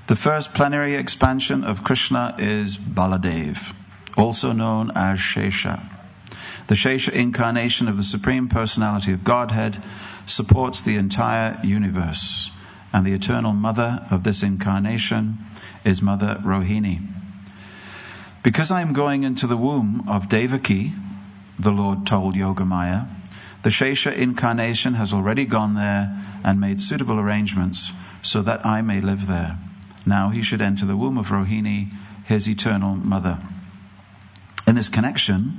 The first plenary expansion of Krishna is Baladev, also known as Shesha. The Shesha incarnation of the Supreme Personality of Godhead supports the entire universe, and the eternal mother of this incarnation is Mother Rohini. Because I am going into the womb of Devaki, the Lord told Yogamaya, the Shesha incarnation has already gone there and made suitable arrangements so that I may live there. Now he should enter the womb of Rohini, his eternal mother. In this connection,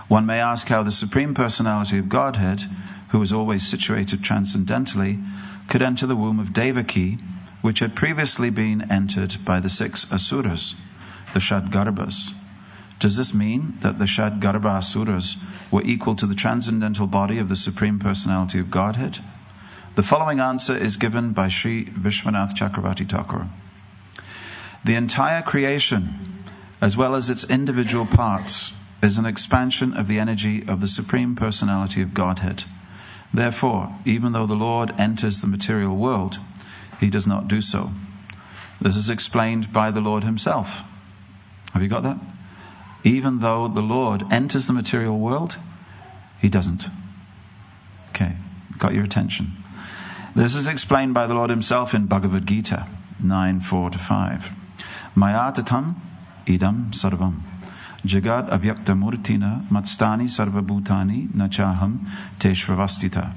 one may ask how the Supreme Personality of Godhead, who was always situated transcendentally, could enter the womb of Devaki, which had previously been entered by the 6 asuras, the Shadgarbhas. Does this mean that the Shadgarbha asuras were equal to the transcendental body of the Supreme Personality of Godhead? The following answer is given by Sri Vishwanath Chakravarti Thakur. The entire creation, as well as its individual parts, is an expansion of the energy of the Supreme Personality of Godhead. Therefore, even though the Lord enters the material world, he does not do so. This is explained by the Lord himself. Have you got that? Even though the Lord enters the material world, he doesn't. Okay, got your attention. This is explained by the Lord himself in Bhagavad Gita 9:4-5. Mayatatam idam sarvam jagad avyakta murtina matstani sarva bhutani nachaham teshvavastita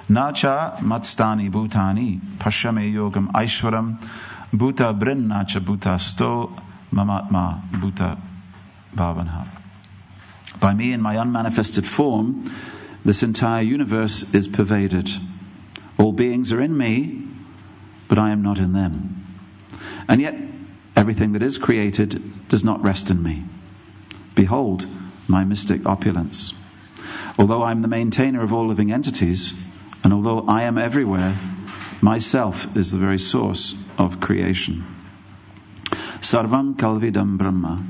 nacha matstani bhutani pashyame yogam aishwaram bhuta brinnacha bhutasto mamatma bhuta bhavanha. By me in my unmanifested form, this entire universe is pervaded. All beings are in me, but I am not in them. And yet, everything that is created does not rest in me. Behold my mystic opulence. Although I am the maintainer of all living entities, and although I am everywhere, myself is the very source of creation. Sarvam Kalvidam Brahma.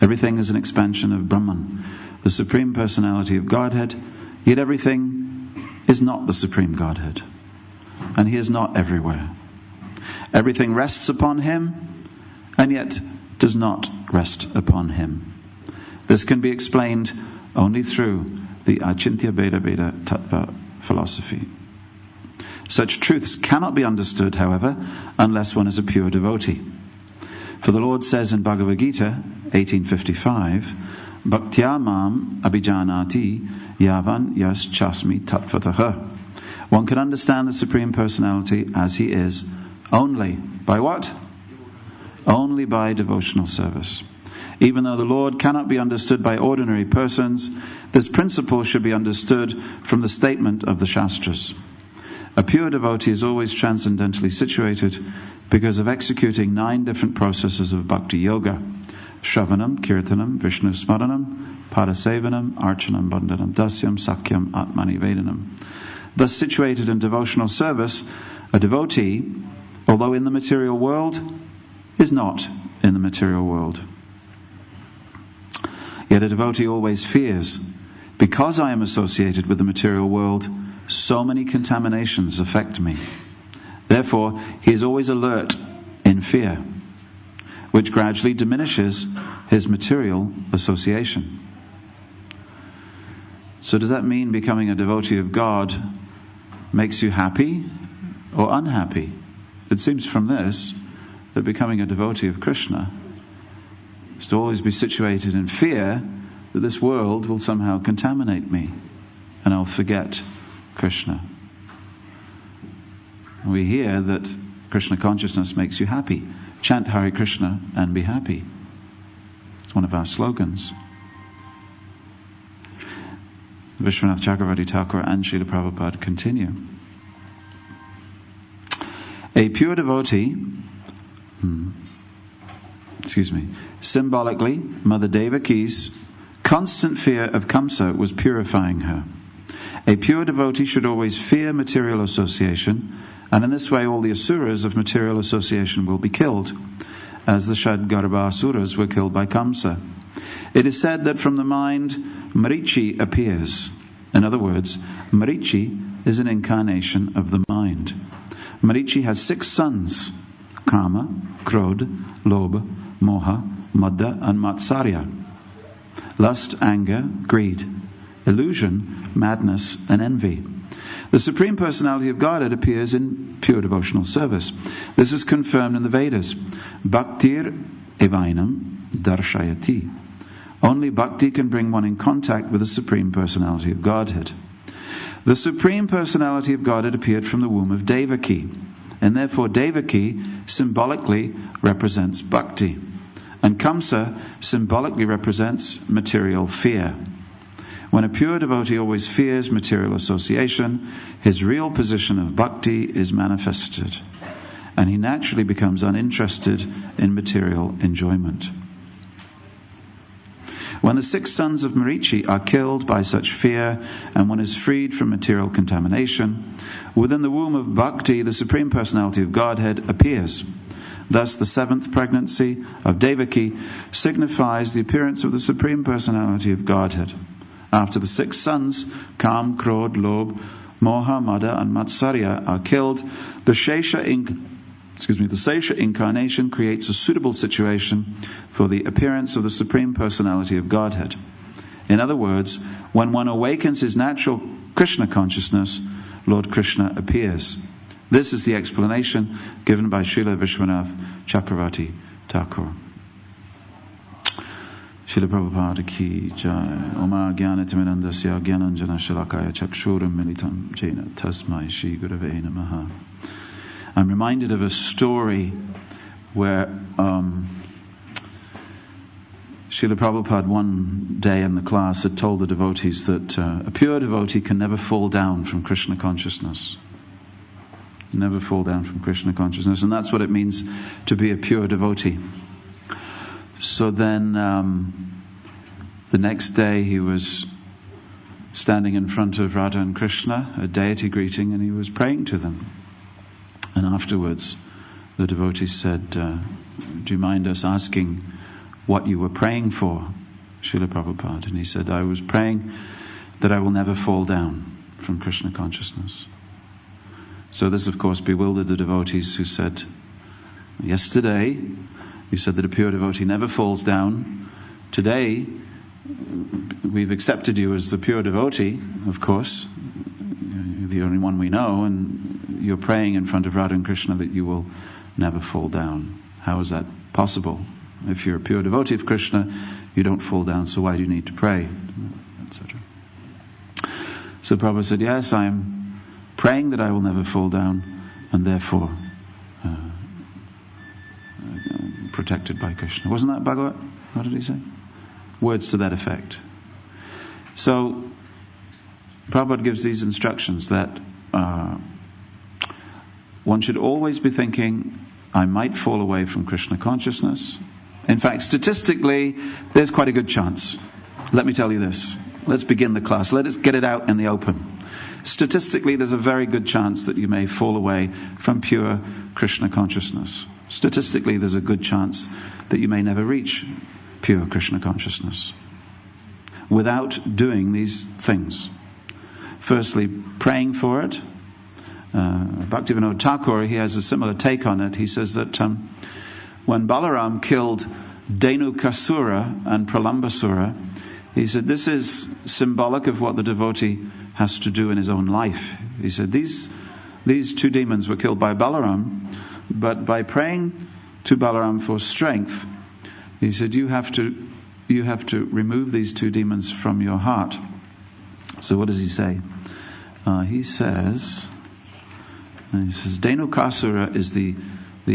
Everything is an expansion of Brahman, the Supreme Personality of Godhead, yet everything is not the Supreme Godhead, and he is not everywhere. Everything rests upon him, and yet does not rest upon him. This can be explained only through the Achintya Veda Veda Tattva philosophy. Such truths cannot be understood, however, unless one is a pure devotee. For the Lord says in Bhagavad Gita 18:55, Bhaktya mam abhijanati yavan yas chasmi tattvataha. One can understand the Supreme Personality as he is only by what? Only by devotional service. Even though the Lord cannot be understood by ordinary persons, this principle should be understood from the statement of the Shastras. A pure devotee is always transcendentally situated because of executing 9 different processes of bhakti yoga: Shravanam, Kirtanam, Vishnu Smaranam, Padasevanam, Archanam, Bandhanam, Dasyam, Sakyam, Atmani Vedanam. Thus situated in devotional service, a devotee, although in the material world, is not in the material world. Yet a devotee always fears, because I am associated with the material world, so many contaminations affect me. Therefore, he is always alert in fear, which gradually diminishes his material association. So does that mean becoming a devotee of God makes you happy or unhappy? It seems from this that becoming a devotee of Krishna is to always be situated in fear that this world will somehow contaminate me and I'll forget Krishna. We hear that Krishna consciousness makes you happy. Chant Hare Krishna and be happy. It's one of our slogans. Vishwanath Chakravarti Thakur and Srila Prabhupada continue. A pure devotee, symbolically, Mother Devaki's constant fear of Kamsa was purifying her. A pure devotee should always fear material association, and in this way all the asuras of material association will be killed, as the Shadgarbha asuras were killed by Kamsa. It is said that from the mind, Marichi appears. In other words, Marichi is an incarnation of the mind. Marichi has 6 sons, Kama, Krodh, Lobha, Moha, Madda, and Matsarya. Lust, anger, greed, illusion, madness, and envy. The Supreme Personality of Godhead appears in pure devotional service. This is confirmed in the Vedas. Bhaktir evainam darshayati. Only bhakti can bring one in contact with the Supreme Personality of Godhead. The Supreme Personality of Godhead appeared from the womb of Devaki, and therefore Devaki symbolically represents bhakti, and Kamsa symbolically represents material fear. When a pure devotee always fears material association, his real position of bhakti is manifested, and he naturally becomes uninterested in material enjoyment. When the 6 sons of Marichi are killed by such fear, and one is freed from material contamination, within the womb of bhakti, the Supreme Personality of Godhead appears. Thus, the 7th pregnancy of Devaki signifies the appearance of the Supreme Personality of Godhead. After the 6 sons, Kam, Krodh, Lobh, Moha, Madda, and Matsarya are killed, the Shesha incarnation creates a suitable situation for the appearance of the Supreme Personality of Godhead. In other words, when one awakens his natural Krishna consciousness, Lord Krishna appears. This is the explanation given by Srila Vishwanath Chakravarti Thakur. Srila Prabhupada ki jai. Oma jnanatimidandasya jnananjana shalakaya chakshuram militam jena tasmai shri gurave namaha. I'm reminded of a story where Srila Prabhupada one day in the class had told the devotees that a pure devotee can never fall down from Krishna consciousness. Never fall down from Krishna consciousness. And that's what it means to be a pure devotee. So then the next day he was standing in front of Radha and Krishna, a deity greeting, and he was praying to them. And afterwards, the devotee said, do you mind us asking what you were praying for, Srila Prabhupada? And he said, I was praying that I will never fall down from Krishna consciousness. So this, of course, bewildered the devotees, who said, yesterday, you said that a pure devotee never falls down. Today, we've accepted you as the pure devotee, of course. You're the only one we know, and you're praying in front of Radha and Krishna that you will never fall down. How is that possible? If you're a pure devotee of Krishna, you don't fall down, so why do you need to pray? Etc. So Prabhupada said, yes, I'm praying that I will never fall down, and therefore protected by Krishna. Wasn't that Bhagavat? What did he say? Words to that effect. So Prabhupada gives these instructions that one should always be thinking, I might fall away from Krishna consciousness. In fact, statistically, there's quite a good chance. Let me tell you this. Let's begin the class. Let us get it out in the open. Statistically, there's a very good chance that you may fall away from pure Krishna consciousness. Statistically, there's a good chance that you may never reach pure Krishna consciousness without doing these things. Firstly, praying for it. Bhaktivinoda Thakur, he has a similar take on it. He says that when Balaram killed Dhenukasura and Pralambasura, he said this is symbolic of what the devotee has to do in his own life. He said these 2 demons were killed by Balaram, but by praying to Balaram for strength, he said you have to remove these 2 demons from your heart. So what does he say? He says Dhenukasura is the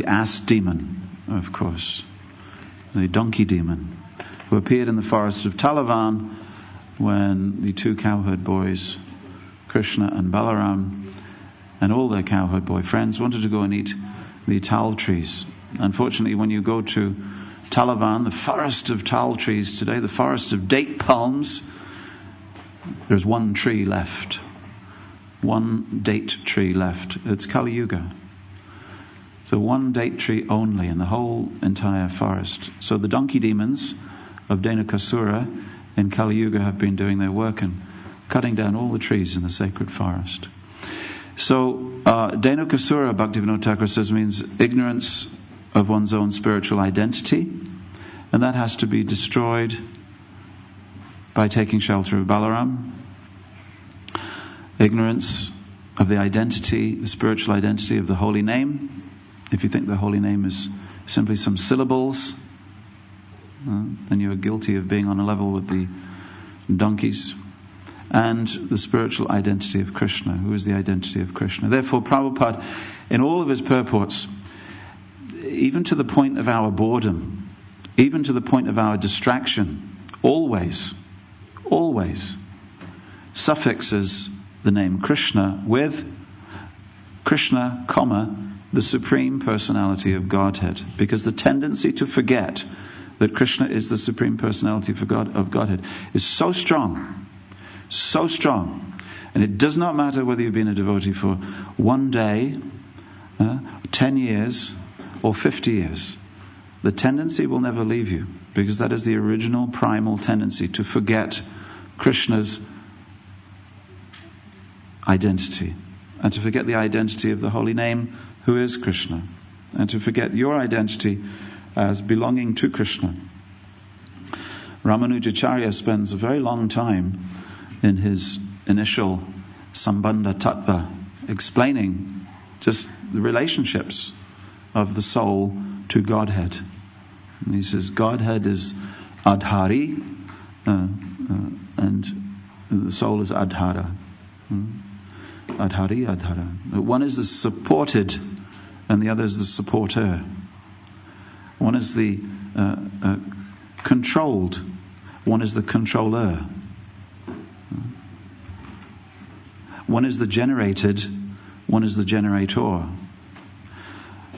ass demon, of course, the donkey demon, who appeared in the forest of Talavan when the 2 cowherd boys, Krishna and Balaram, and all their cowherd boy friends wanted to go and eat the tal trees. Unfortunately, when you go to Talavan, the forest of tal trees today, the forest of date palms, there's 1 tree left. 1 date tree left. It's Kali Yuga. So 1 date tree only in the whole entire forest. So the donkey demons of Dhenukasura in Kali Yuga have been doing their work and cutting down all the trees in the sacred forest. So Dhenukasura, Bhaktivinoda Thakur says, means ignorance of one's own spiritual identity, and that has to be destroyed by taking shelter of Balaram. Ignorance of the identity, the spiritual identity of the holy name. If you think the holy name is simply some syllables, then you are guilty of being on a level with the donkeys. And the spiritual identity of Krishna. Who is the identity of Krishna? Therefore, Prabhupada, in all of his purports, even to the point of our boredom, even to the point of our distraction, always suffixes the name Krishna with Krishna, the Supreme Personality of Godhead. Because the tendency to forget that Krishna is the Supreme Personality of Godhead is so strong. And it does not matter whether you've been a devotee for 1 day, 10 years, or 50 years. The tendency will never leave you, because that is the original primal tendency, to forget Krishna's identity, and to forget the identity of the holy name, who is Krishna, and to forget your identity as belonging to Krishna. Ramanujacharya spends a very long time in his initial Sambandha Tattva explaining just the relationships of the soul to Godhead. And he says Godhead is Adhari, and the soul is Adhara. Adhari, Adhara. One is the supported and the other is the supporter. One is the controlled, one is the controller. One is the generated, one is the generator.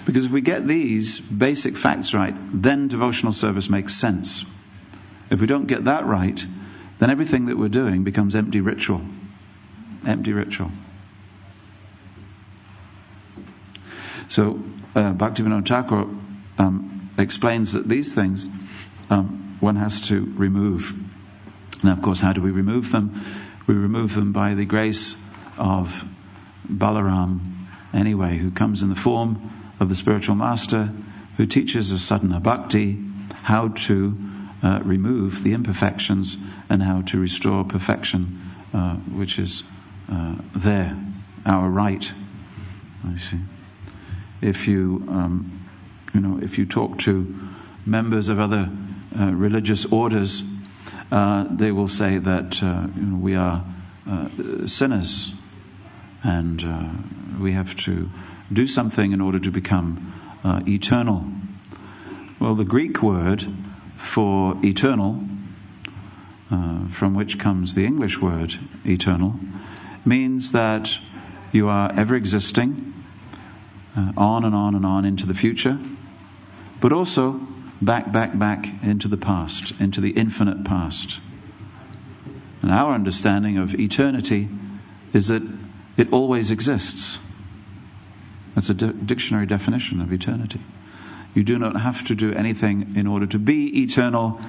Because if we get these basic facts right, then devotional service makes sense. If we don't get that right, then everything that we're doing becomes empty ritual. Empty ritual. So Bhaktivinoda Thakur explains that these things one has to remove. Now, of course, how do we remove them? We remove them by the grace of Balaram anyway, who comes in the form of the spiritual master, who teaches us sadhana bhakti, how to remove the imperfections and how to restore perfection, which is there, our right. I see. If you talk to members of other religious orders, they will say that we are sinners, and we have to do something in order to become eternal. Well, the Greek word for eternal, from which comes the English word eternal, means that you are ever existing, on and on and on into the future, but also back into the past, into the infinite past. And our understanding of eternity is that it always exists. That's a dictionary definition of eternity. You do not have to do anything in order to be eternal.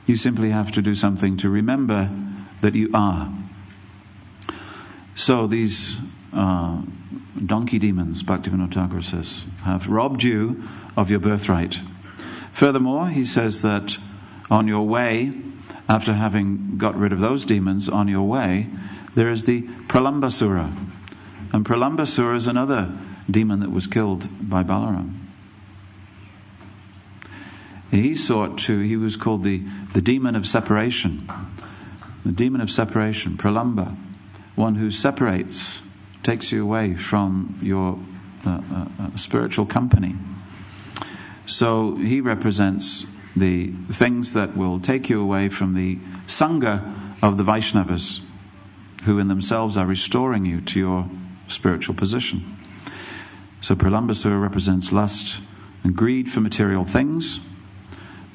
You simply have to do something to remember that you are. So these donkey demons, Bhaktivinoda Thakur says, have robbed you of your birthright. Furthermore, he says that on your way, after having got rid of those demons, on your way, there is the Pralambasura. And Pralambasura is another demon that was killed by Balaram. He was called the demon of separation. The demon of separation, Pralamba. One who separates, takes you away from your spiritual company. So he represents the things that will take you away from the Sangha of the Vaishnavas, who in themselves are restoring you to your spiritual position. So Pralambasura represents lust and greed for material things,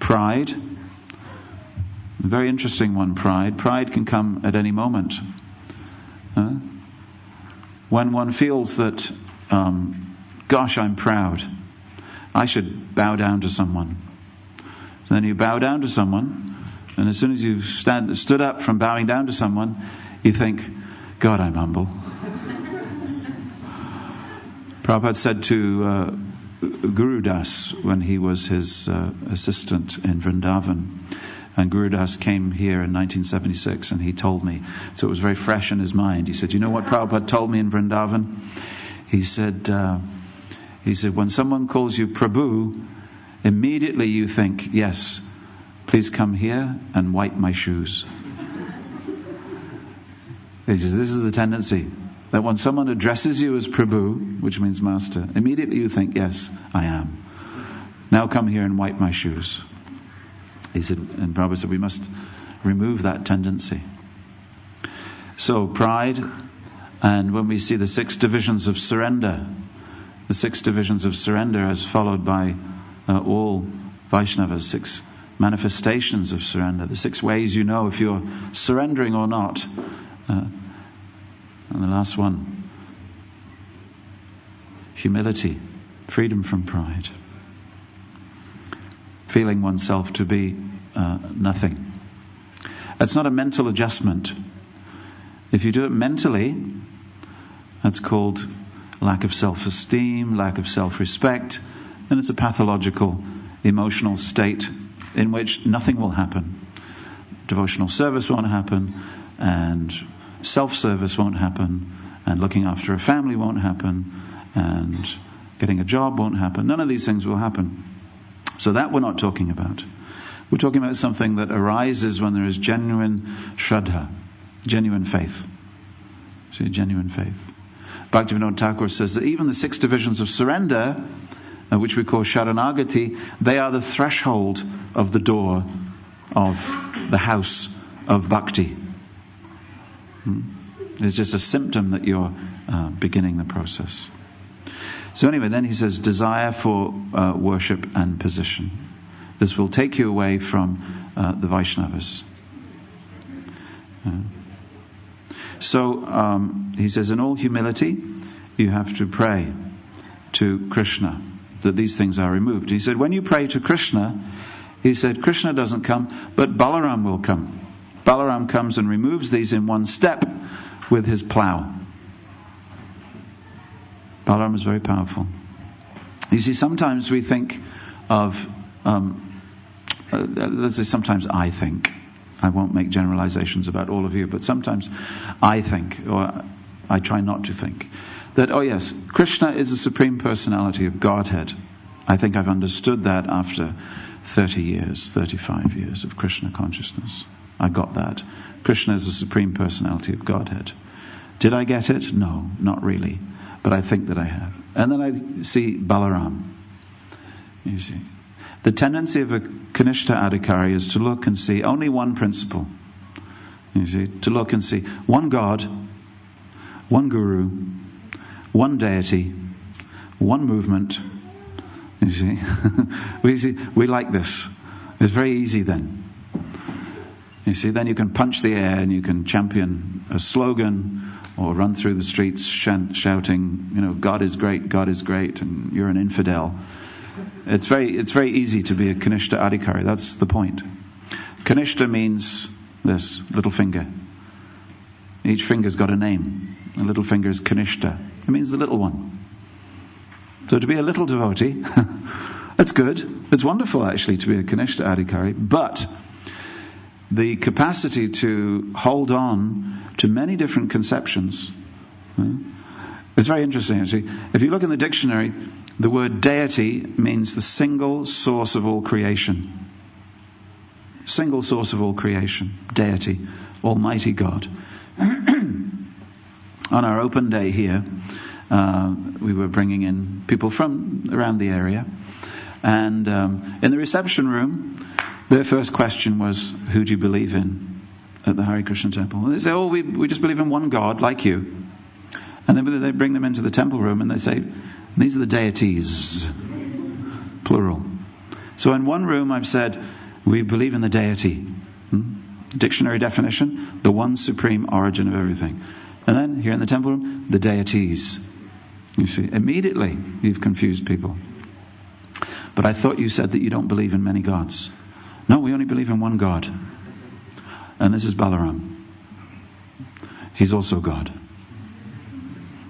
pride, a very interesting one, pride. Pride can come at any moment. When one feels that, gosh, I'm proud, I should bow down to someone. So then you bow down to someone, and as soon as you've stood up from bowing down to someone, you think, God, I'm humble. Prabhupada said to Guru Das when he was his assistant in Vrindavan. And Guru Das came here in 1976 and he told me, so it was very fresh in his mind. He said, you know what Prabhupada told me in Vrindavan? He said, when someone calls you Prabhu, immediately you think, yes, please come here and wipe my shoes. He says, this is the tendency, that when someone addresses you as Prabhu, which means master, immediately you think, yes, I am. Now come here and wipe my shoes. He said, and Prabhupada said, we must remove that tendency. So pride, and when we see the 6 divisions of surrender, the 6 divisions of surrender as followed by all Vaishnavas, 6 manifestations of surrender, the 6 ways you know if you're surrendering or not. And the last one, humility, freedom from pride. Feeling oneself to be nothing. It's not a mental adjustment. If you do it mentally, that's called lack of self-esteem, lack of self-respect, and it's a pathological emotional state in which nothing will happen. Devotional service won't happen, and self-service won't happen, and looking after a family won't happen, and getting a job won't happen. None of these things will happen. So that we're not talking about. We're talking about something that arises when there is genuine shraddha, genuine faith. See, genuine faith. Bhaktivinoda Thakur says that even the 6 divisions of surrender, which we call Sharanagati, they are the threshold of the door of the house of bhakti. It's just a symptom that you're beginning the process. So anyway, then he says, desire for worship and position. This will take you away from the Vaishnavas. So he says, in all humility, you have to pray to Krishna that these things are removed. He said, when you pray to Krishna, he said, Krishna doesn't come, but Balaram will come. Balaram comes and removes these in one step with his plough. Balaram is very powerful. You see, sometimes we think of, let's say sometimes I think, I won't make generalizations about all of you, but sometimes I think, or I try not to think, that, oh yes, Krishna is the Supreme Personality of Godhead. I think I've understood that after 30 years, 35 years of Krishna consciousness. I got that. Krishna is the Supreme Personality of Godhead. Did I get it? No, not really. But I think that I have. And then I see Balaram. You see. The tendency of a Kanishta Adhikari is to look and see only one principle. You see. To look and see one God, one Guru, one deity, one movement. You see. We like this. It's very easy then. You see, then you can punch the air and you can champion a slogan or run through the streets shouting, God is great, and you're an infidel. It's very easy to be a Kanishta Adhikari. That's the point. Kanishta means this, little finger. Each finger's got a name. The little finger is Kanishta. It means the little one. So to be a little devotee, that's good. It's wonderful actually to be a Kanishta Adhikari, but the capacity to hold on to many different conceptions is very interesting actually. If you look in the dictionary, the word deity means the single source of all creation. Single source of all creation. Deity. Almighty God. On our open day here, we were bringing in people from around the area, and in the reception room, their first question was, who do you believe in at the Hare Krishna temple? And they say, we just believe in one God, like you. And then they bring them into the temple room and they say, these are the deities, plural. So in one room I've said, we believe in the deity. Dictionary definition, the one supreme origin of everything. And then here in the temple room, the deities. You see, immediately you've confused people. But I thought you said that you don't believe in many gods. No, we only believe in one God. And this is Balaram. He's also God.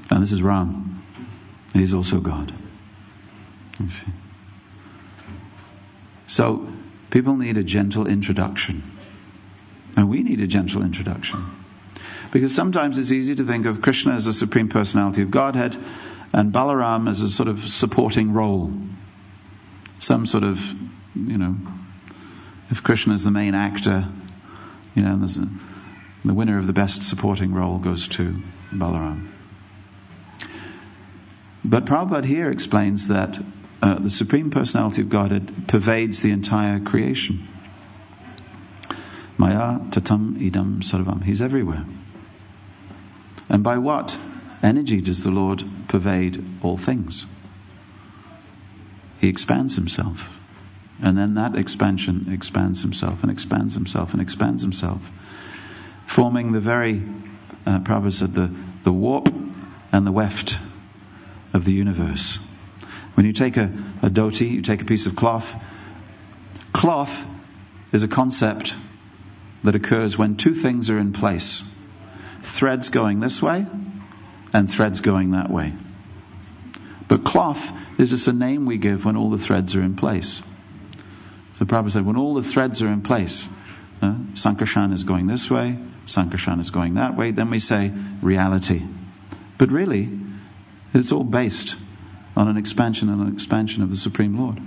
And this is Ram. He's also God. You see. So people need a gentle introduction. And we need a gentle introduction. Because sometimes it's easy to think of Krishna as a Supreme Personality of Godhead and Balaram as a sort of supporting role. Some sort of, if Krishna is the main actor, the winner of the best supporting role goes to Balaram. But Prabhupada here explains that the Supreme Personality of Godhead pervades the entire creation. Maya tatam idam sarvam. He's everywhere. And by what energy does the Lord pervade all things? He expands himself. And then that expansion expands himself and expands himself and expands himself, forming the very, Prabhupada said, the warp and the weft of the universe. When you take a dhoti, you take a piece of cloth. Cloth is a concept that occurs when two things are in place. Threads going this way and threads going that way. But cloth is just a name we give when all the threads are in place. So Prabhupada said, when all the threads are in place, Sankarshan is going this way, Sankarshan is going that way, then we say reality. But really, it's all based on an expansion and an expansion of the Supreme Lord.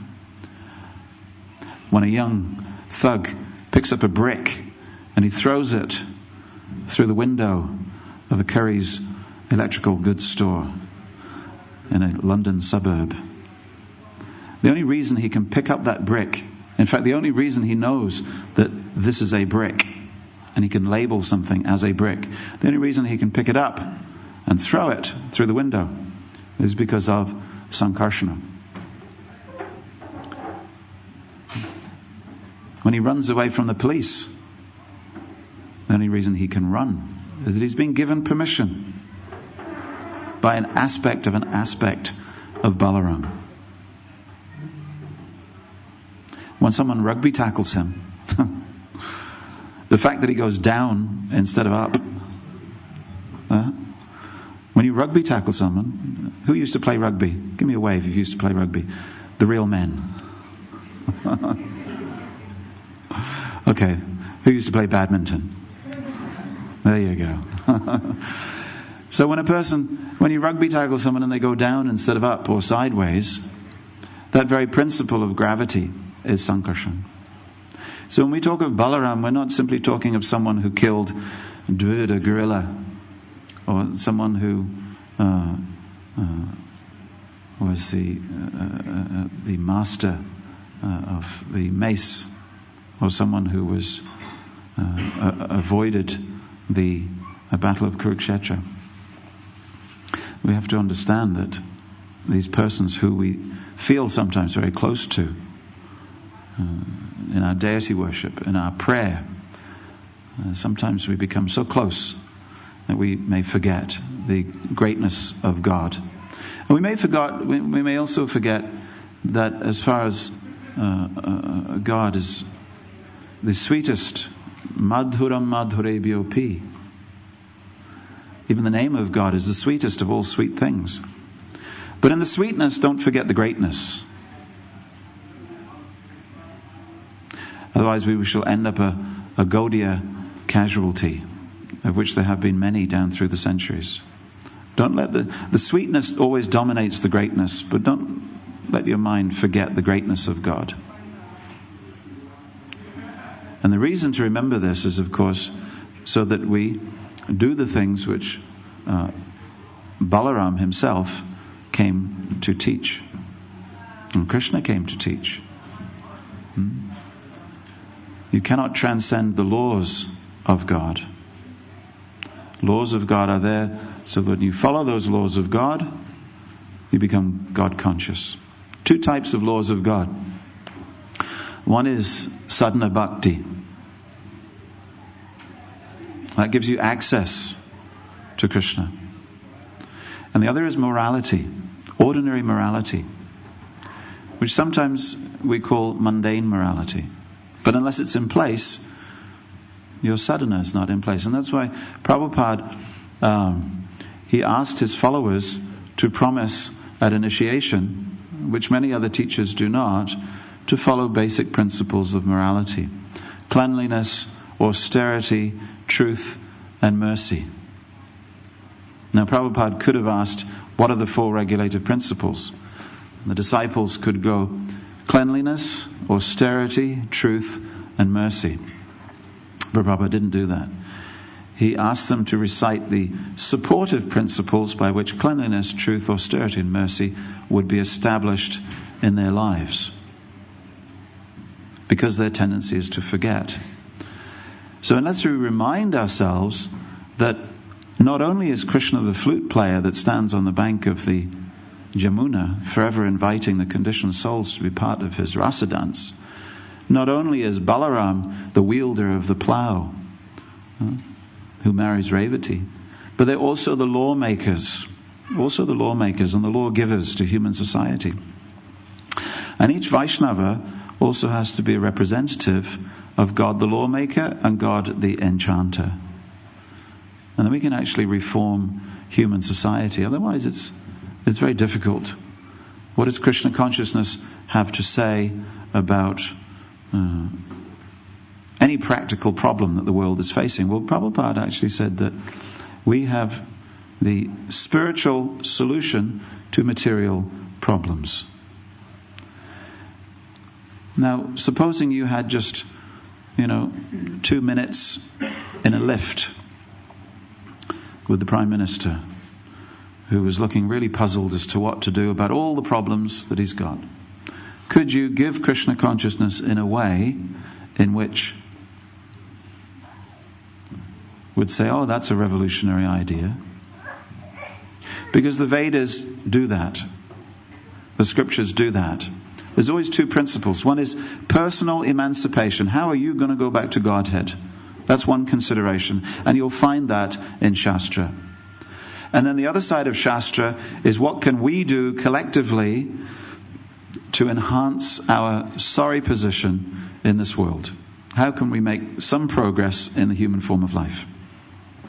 When a young thug picks up a brick and he throws it through the window of a Curry's electrical goods store in a London suburb, the only reason he can pick up that brick, in fact the only reason he knows that this is a brick and he can label something as a brick, the only reason he can pick it up and throw it through the window is because of Sankarsana. When he runs away from the police, the only reason he can run is that he's been given permission by an aspect of Balaram. When someone rugby tackles him, the fact that he goes down instead of up. When you rugby tackle someone, who used to play rugby? Give me a wave if you used to play rugby. The real men. Okay, who used to play badminton? There you go. So when you rugby tackle someone and they go down instead of up or sideways, that very principle of gravity is Sankarshan. So when we talk of Balaram, we're not simply talking of someone who killed Dvid, a gorilla, or someone who was the master of the mace, or someone who was avoided the battle of Kurukshetra. We have to understand that these persons who we feel sometimes very close to in our deity worship, in our prayer, sometimes we become so close that we may forget the greatness of God. And we may also forget that as far as God is the sweetest, Madhuram Madhurebhyopi. Even the name of God is the sweetest of all sweet things. But in the sweetness, don't forget the greatness. Otherwise we shall end up a Gaudiya casualty, of which there have been many down through the centuries. Don't let the sweetness always dominates the greatness, but don't let your mind forget the greatness of God. And the reason to remember this is, of course, so that we do the things which Balaram himself came to teach. And Krishna came to teach. You cannot transcend the laws of God. Laws of God are there so that when you follow those laws of God, you become God conscious. Two types of laws of God. One is sadhana bhakti. That gives you access to Krishna. And the other is morality, ordinary morality, which sometimes we call mundane morality. But unless it's in place, your sadhana is not in place. And that's why Prabhupada, he asked his followers to promise at initiation which many other teachers do not, to follow basic principles of morality: cleanliness, austerity, truth, and mercy. Now, Prabhupada could have asked, what are the four regulative principles? The disciples could go, cleanliness, austerity, truth, and mercy. But Prabhupada didn't do that. He asked them to recite the supportive principles by which cleanliness, truth, austerity, and mercy would be established in their lives, because their tendency is to forget. So unless we remind ourselves that not only is Krishna the flute player that stands on the bank of the Jamuna, forever inviting the conditioned souls to be part of his rasa dance, not only is Balaram the wielder of the plough, who marries Revati, but they're also the lawmakers and the lawgivers to human society. And each Vaishnava also has to be a representative of God the lawmaker and God the enchanter. And then we can actually reform human society. Otherwise it's very difficult. What does Krishna consciousness have to say about any practical problem that the world is facing? Well, Prabhupada actually said that we have the spiritual solution to material problems. Now, supposing you had just, 2 minutes in a lift with the Prime Minister, who was looking really puzzled as to what to do about all the problems that he's got. Could you give Krishna consciousness in a way in which would say, oh, that's a revolutionary idea? Because the Vedas do that. The scriptures do that. There's always two principles. One is personal emancipation. How are you going to go back to Godhead? That's one consideration. And you'll find that in Shastra. And then the other side of Shastra is what can we do collectively to enhance our sorry position in this world? How can we make some progress in the human form of life?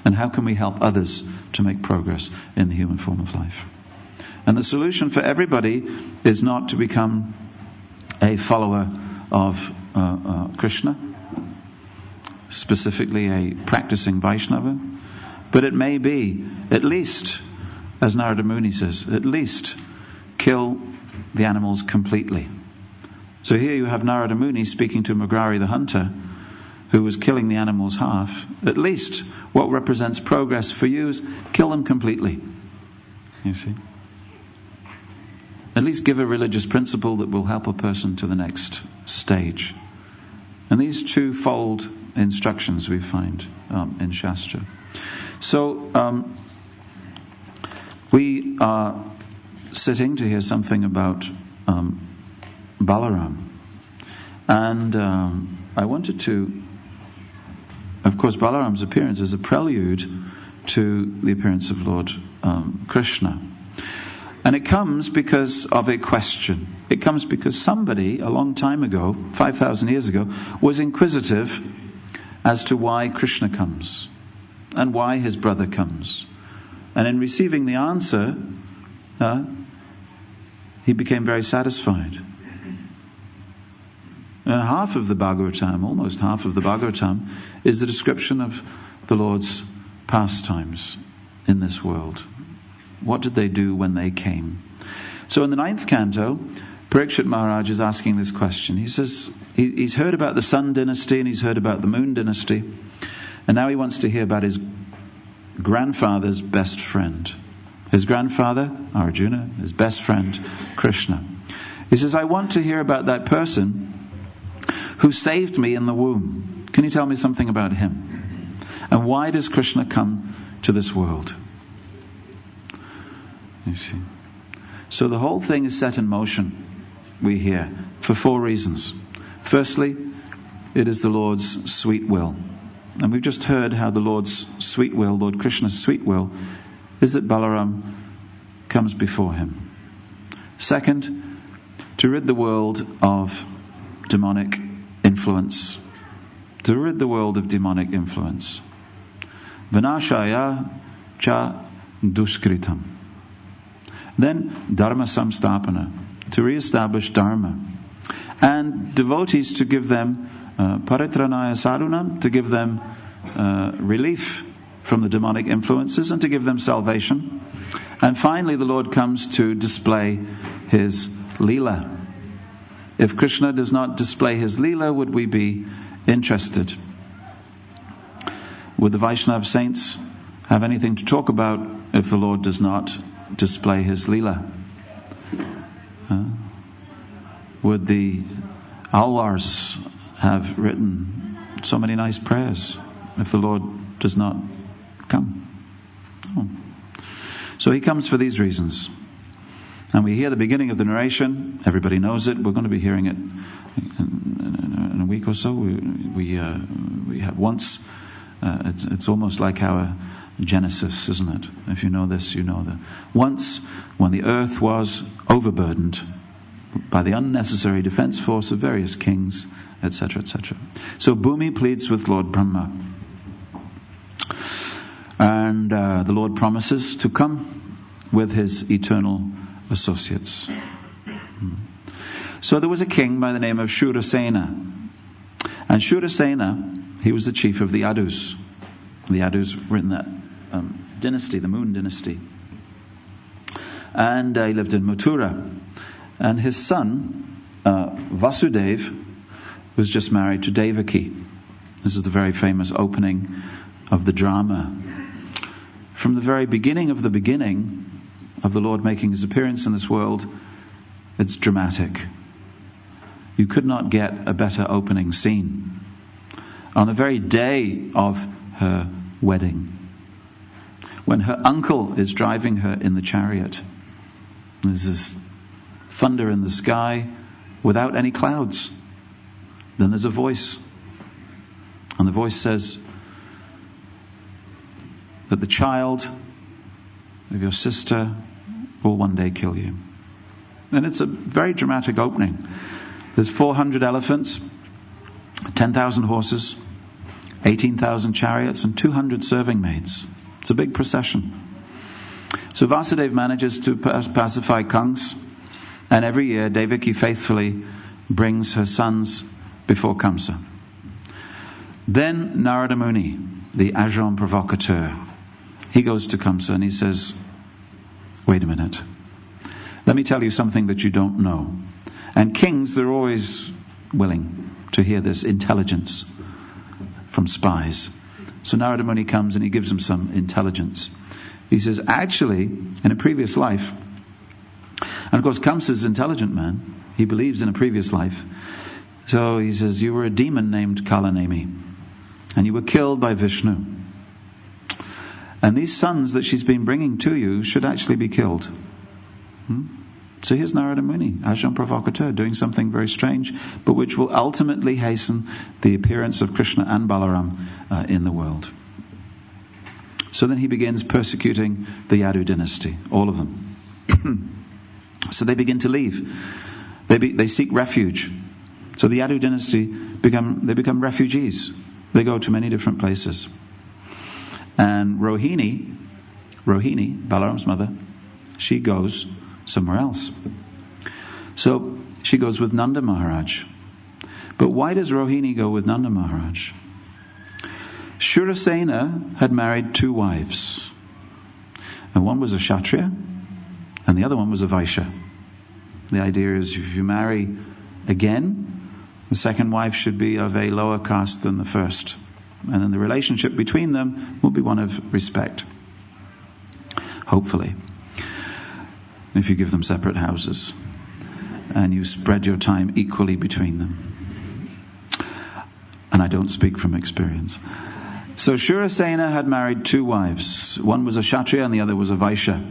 And how can we help others to make progress in the human form of life? And the solution for everybody is not to become a follower of Krishna, specifically a practicing Vaishnava, but it may be, at least, as Narada Muni says, at least kill the animals completely. So here you have Narada Muni speaking to Mugrari the hunter, who was killing the animals half. At least what represents progress for you is kill them completely. You see? At least give a religious principle that will help a person to the next stage. And these twofold instructions we find in Shastra. So we are sitting to hear something about Balaram. And I wanted to, of course, Balaram's appearance is a prelude to the appearance of Lord Krishna. And it comes because of a question. It comes because somebody, a long time ago, 5,000 years ago, was inquisitive as to why Krishna comes and why his brother comes. And in receiving the answer, he became very satisfied. And half of the Bhagavatam, almost half of the Bhagavatam, is the description of the Lord's pastimes in this world. What did they do when they came? So in the 9th canto, Parikshit Maharaj is asking this question. He says he's heard about the Sun dynasty and he's heard about the Moon dynasty, and now he wants to hear about his grandfather's best friend. His grandfather, Arjuna, his best friend, Krishna. He says, I want to hear about that person who saved me in the womb. Can you tell me something about him? And why does Krishna come to this world? You see. So the whole thing is set in motion, we hear, for 4 reasons. Firstly, it is the Lord's sweet will. And we've just heard how the Lord's sweet will, Lord Krishna's sweet will, is that Balaram comes before him. Second, to rid the world of demonic influence. To rid the world of demonic influence. Vinashaya cha duskritam. Then dharma samstapana, to re-establish Dharma. And devotees to give them paritranaya sadhunam, to give them relief from the demonic influences and to give them salvation. And finally the Lord comes to display his Leela. If Krishna does not display his Leela, would we be interested? Would the Vaishnava saints have anything to talk about if the Lord does not display his Leela? Would the Alwars have written so many nice prayers if the Lord does not come? Oh. So he comes for these reasons. And we hear the beginning of the narration. Everybody knows it. We're going to be hearing it in a week or so. We have once. It's almost like our Genesis, isn't it? If you know this, you know that. Once, when the earth was overburdened by the unnecessary defense force of various kings, etc., etc. So Bhumi pleads with Lord Brahma. And the Lord promises to come with his eternal associates. So there was a king by the name of Shurasena. And Shurasena, he was the chief of the Adus. The Adus were in that dynasty, the Moon dynasty. And he lived in Mathura. And his son, Vasudeva, was just married to Devaki. This is the very famous opening of the drama. From the very beginning of the Lord making his appearance in this world, it's dramatic. You could not get a better opening scene. On the very day of her wedding, when her uncle is driving her in the chariot, there's this thunder in the sky without any clouds. Then there's a voice. And the voice says that the child of your sister will one day kill you. And it's a very dramatic opening. There's 400 elephants, 10,000 horses, 18,000 chariots, and 200 serving maids. It's a big procession. So Vasudeva manages to pacify Kansa, and every year Devaki faithfully brings her sons before Kamsa. Then Narada Muni, the agent provocateur, he goes to Kamsa and he says, wait a minute. Let me tell you something that you don't know. And kings, they're always willing to hear this intelligence from spies. So Narada Muni comes and he gives him some intelligence. He says, actually, in a previous life, and of course Kamsa's an intelligent man, he believes in a previous life. So he says, you were a demon named Kalanemi, and you were killed by Vishnu. And these sons that she's been bringing to you should actually be killed. So here's Narada Muni, agent provocateur, doing something very strange, but which will ultimately hasten the appearance of Krishna and Balaram in the world. So then he begins persecuting the Yadu dynasty, all of them. So they begin to leave. They seek refuge. So the Yadu dynasty become refugees. They go to many different places. And Rohini, Balaram's mother, she goes somewhere else. So she goes with Nanda Maharaj. But why does Rohini go with Nanda Maharaj? Shurasena had married 2 wives. And one was a Kshatriya, and the other one was a Vaishya. The idea is if you marry again, the second wife should be of a lower caste than the first. And then the relationship between them will be one of respect. Hopefully. If you give them separate houses and you spread your time equally between them. And I don't speak from experience. So Shurasena had married 2 wives. One was a Kshatriya and the other was a Vaishya.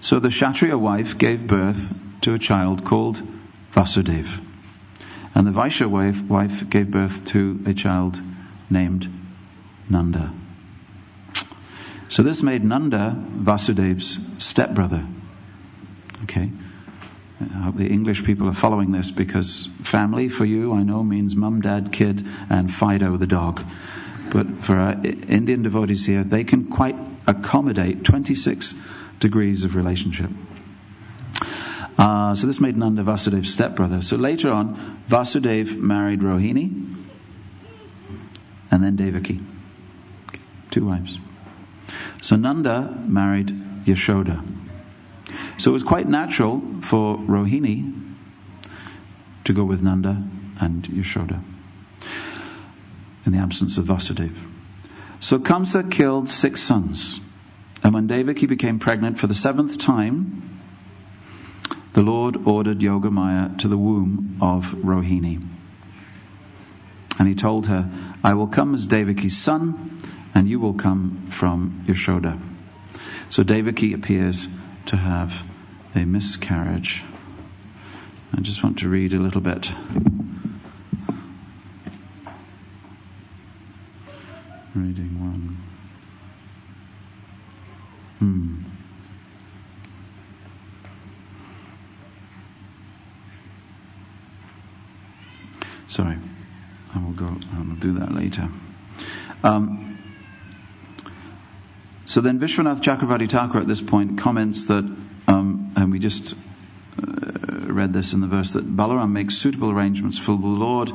So the Kshatriya wife gave birth to a child called Vasudeva. And the Vaishya wife gave birth to a child named Nanda. So this made Nanda Vasudeva's stepbrother. Okay. I hope the English people are following this, because family for you, I know, means mum, dad, kid, and Fido the dog. But for our Indian devotees here, they can quite accommodate 26 degrees of relationship. So this made Nanda Vasudev's stepbrother. So later on, Vasudev married Rohini and then Devaki. Okay, 2 wives. So Nanda married Yashoda. So it was quite natural for Rohini to go with Nanda and Yashoda in the absence of Vasudeva. So Kamsa killed 6 sons. And when Devaki became pregnant for the 7th time, the Lord ordered Yogamaya to the womb of Rohini. And he told her, I will come as Devaki's son, and you will come from Yashoda. So Devaki appears to have a miscarriage. I just want to read a little bit. Reading 1. Sorry, I will do that later. So then Vishwanath Chakravarti Thakur at this point comments that, and we just read this in the verse, that Balaram makes suitable arrangements for the Lord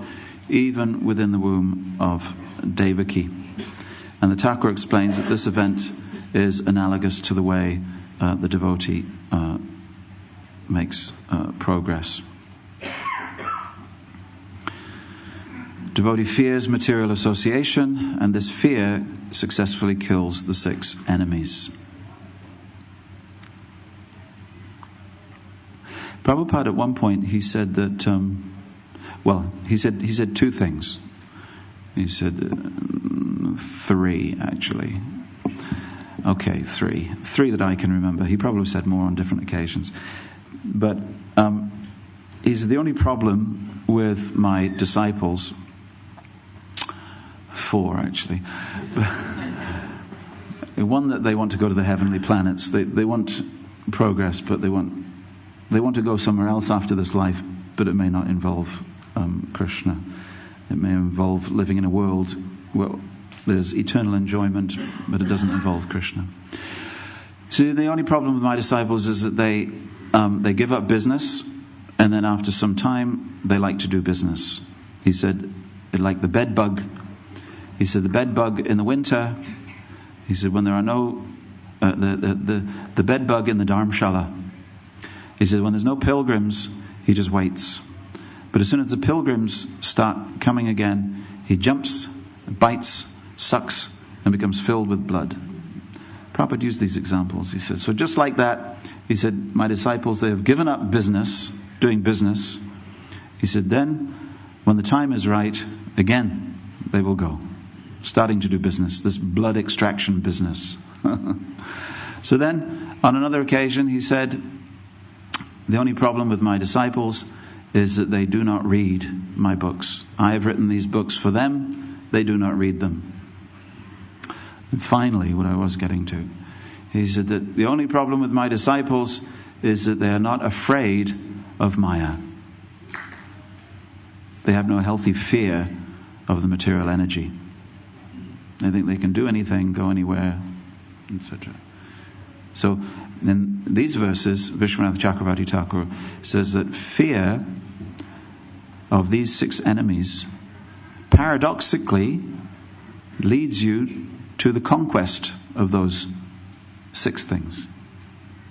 even within the womb of Devaki. And the Thakur explains that this event is analogous to the way the devotee makes progress. Devotee fears material association, and this fear successfully kills the 6 enemies. Prabhupada at one point, he said that, he said 2 things. He said 3, actually. Okay, 3. 3 that I can remember. He probably said more on different occasions. But he said, the only problem with my disciples, 4 actually, one, that they want to go to the heavenly planets. They want progress, but they want to go somewhere else after this life, but it may not involve Krishna. It may involve living in a world where there's eternal enjoyment, but it doesn't involve Krishna. See, the only problem with my disciples is that they give up business, and then after some time they like to do business. He said, like the bed bug. He said the bed bug in the winter. He said when there are no the bed bug in the Dharmshala. He said when there's no pilgrims, he just waits. But as soon as the pilgrims start coming again, he jumps, bites, sucks, and becomes filled with blood. Prabhupada used these examples. He said, so just like that, he said, my disciples, they have given up business, doing business. He said, then, when the time is right, again, they will go, starting to do business, this blood extraction business. So then, on another occasion, he said, the only problem with my disciples is that they do not read my books. I have written these books for them, they do not read them. And finally, what I was getting to, he said that the only problem with my disciples is that they are not afraid of Maya. They have no healthy fear of the material energy. They think they can do anything, go anywhere, etc. So, in these verses, Vishwanath Chakravarti Thakur says that fear of these 6 enemies paradoxically leads you to the conquest of those 6 things.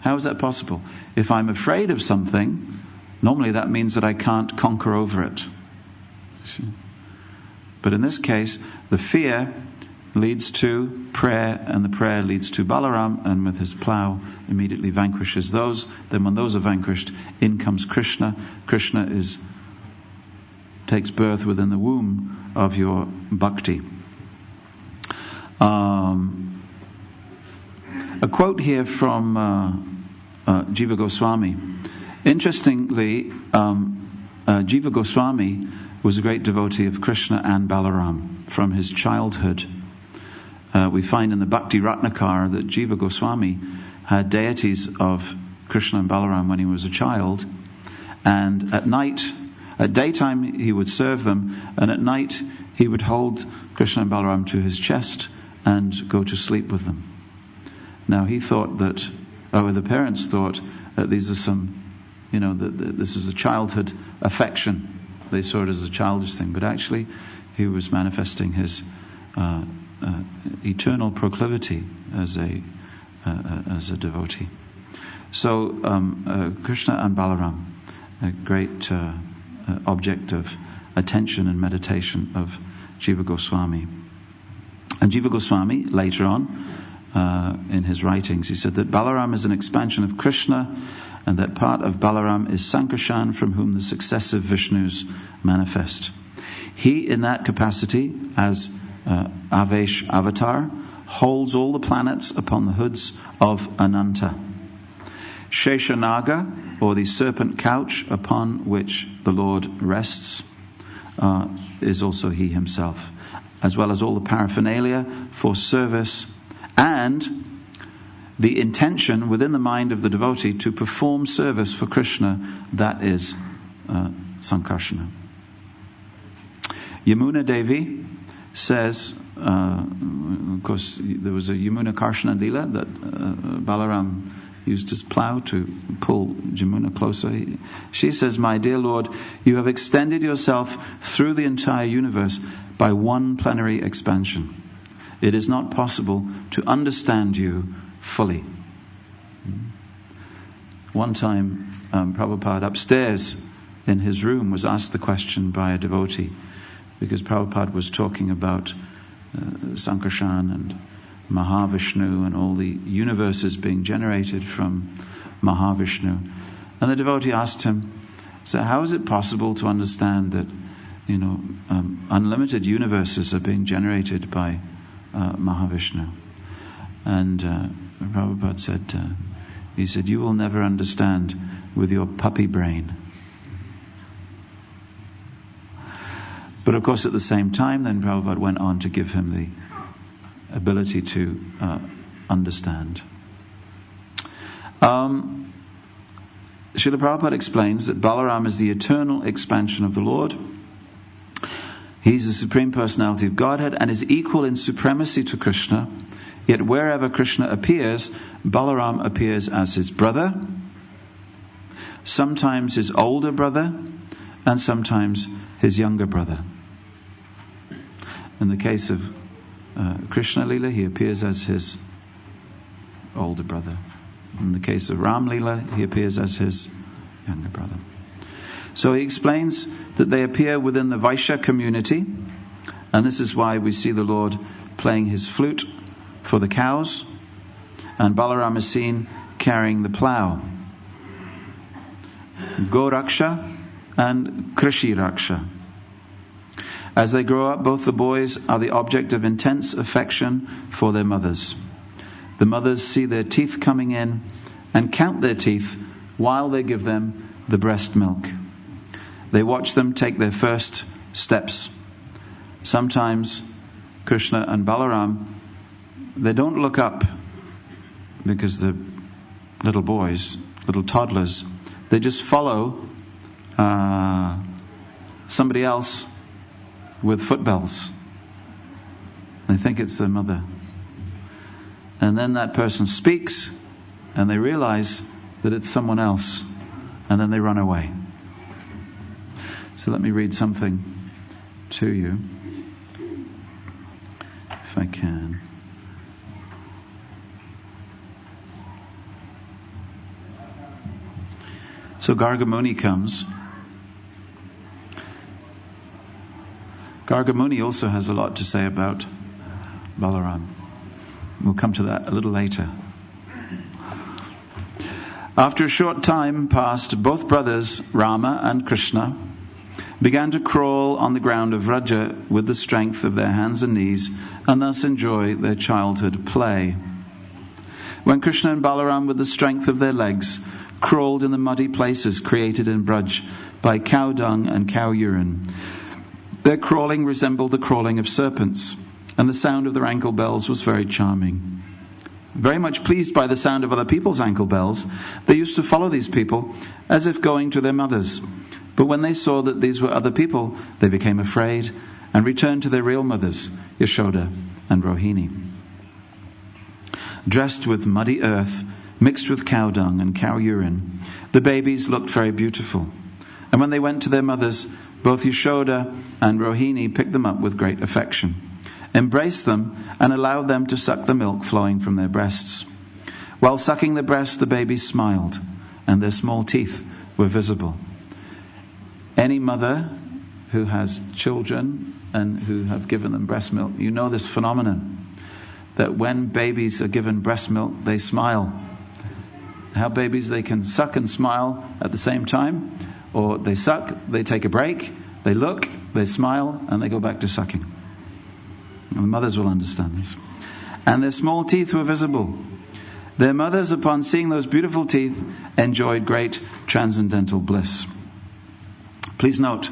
How is that possible? If I'm afraid of something, normally that means that I can't conquer over it. But in this case, the fear leads to prayer, and the prayer leads to Balaram, and with his plough immediately vanquishes those. Then when those are vanquished, in comes Krishna. Krishna takes birth within the womb of your bhakti. A quote here from Jiva Goswami. Interestingly, Jiva Goswami was a great devotee of Krishna and Balaram from his childhood. We find in the Bhakti Ratnakara that Jiva Goswami had deities of Krishna and Balaram when he was a child, and at daytime he would serve them, and at night he would hold Krishna and Balaram to his chest and go to sleep with them. Now he thought that, the parents thought that these are some this is a childhood affection. They saw it as a childish thing, but actually he was manifesting his eternal proclivity as a devotee. So Krishna and Balaram, a great object of attention and meditation of Jiva Goswami. And Jiva Goswami, later on, in his writings, he said that Balaram is an expansion of Krishna, and that part of Balaram is Sankarshan, from whom the successive Vishnus manifest. He, in that capacity, as Avesh Avatar, holds all the planets upon the hoods of Ananta. Sheshanaga, or the serpent couch upon which the Lord rests, is also he himself, as well as all the paraphernalia for service and the intention within the mind of the devotee to perform service for Krishna, that is Sankarsana. Yamuna Devi says, of course, there was a Yamuna Karshana Leela that Balaram used his plow to pull Yamuna closer. She says, "My dear Lord, you have extended yourself through the entire universe by one plenary expansion. It is not possible to understand you fully." One time, Prabhupada upstairs in his room was asked the question by a devotee, because Prabhupada was talking about Sankarshan and Mahavishnu and all the universes being generated from Mahavishnu. And the devotee asked him, so how is it possible to understand that, unlimited universes are being generated by Mahavishnu? And Prabhupada said, he said, you will never understand with your puppy brain. But of course, at the same time, then Prabhupada went on to give him the ability to understand. Srila Prabhupada explains that Balaram is the eternal expansion of the Lord. He's the Supreme Personality of Godhead and is equal in supremacy to Krishna. Yet wherever Krishna appears, Balaram appears as his brother, sometimes his older brother, and sometimes his younger brother. In the case of Krishna Leela, he appears as his older brother. In the case of Ram Leela, he appears as his younger brother. So he explains that they appear within the Vaishya community, and this is why we see the Lord playing his flute for the cows, and Balaram is seen carrying the plow. Goraksha and Krishi Raksha. As they grow up, both the boys are the object of intense affection for their mothers. The mothers see their teeth coming in and count their teeth while they give them the breast milk. They watch them take their first steps. Sometimes Krishna and Balaram, they don't look up because they're little boys, little toddlers. They just follow somebody else with footbells. They think it's their mother. And then that person speaks and they realize that it's someone else, and then they run away. So let me read something to you, if I can. So Gargamuni comes. Gargamuni also has a lot to say about Balaram. We'll come to that a little later. After a short time passed, both brothers, Rama and Krishna, began to crawl on the ground of Vraja with the strength of their hands and knees, and thus enjoy their childhood play. When Krishna and Balaram, with the strength of their legs, crawled in the muddy places created in Braj by cow dung and cow urine, their crawling resembled the crawling of serpents, and the sound of their ankle bells was very charming. Very much pleased by the sound of other people's ankle bells, they used to follow these people as if going to their mothers. But when they saw that these were other people, they became afraid and returned to their real mothers, Yashoda and Rohini. Dressed with muddy earth, mixed with cow dung and cow urine, the babies looked very beautiful. And when they went to their mothers, both Yashoda and Rohini picked them up with great affection, embraced them, and allowed them to suck the milk flowing from their breasts. While sucking the breast, the babies smiled, and their small teeth were visible. Any mother who has children and who have given them breast milk, you know this phenomenon, that when babies are given breast milk, they smile. How babies, they can suck and smile at the same time, or they suck, they take a break, they look, they smile, and they go back to sucking. And the mothers will understand this. And their small teeth were visible. Their mothers, upon seeing those beautiful teeth, enjoyed great transcendental bliss. Please note,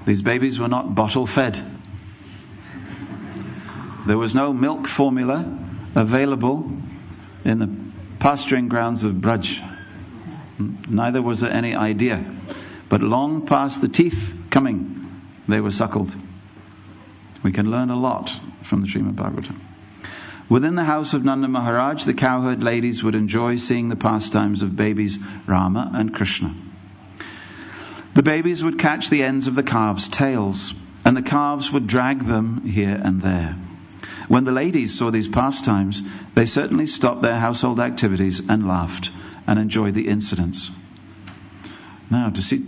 these babies were not bottle fed. There was no milk formula available in the pasturing grounds of Braj. Neither was there any idea. But long past the teeth coming, they were suckled. We can learn a lot from the Srimad Bhagavatam. Within the house of Nanda Maharaj, the cowherd ladies would enjoy seeing the pastimes of babies Rama and Krishna. The babies would catch the ends of the calves' tails, and the calves would drag them here and there. When the ladies saw these pastimes, they certainly stopped their household activities and laughed and enjoyed the incidents. Now, to see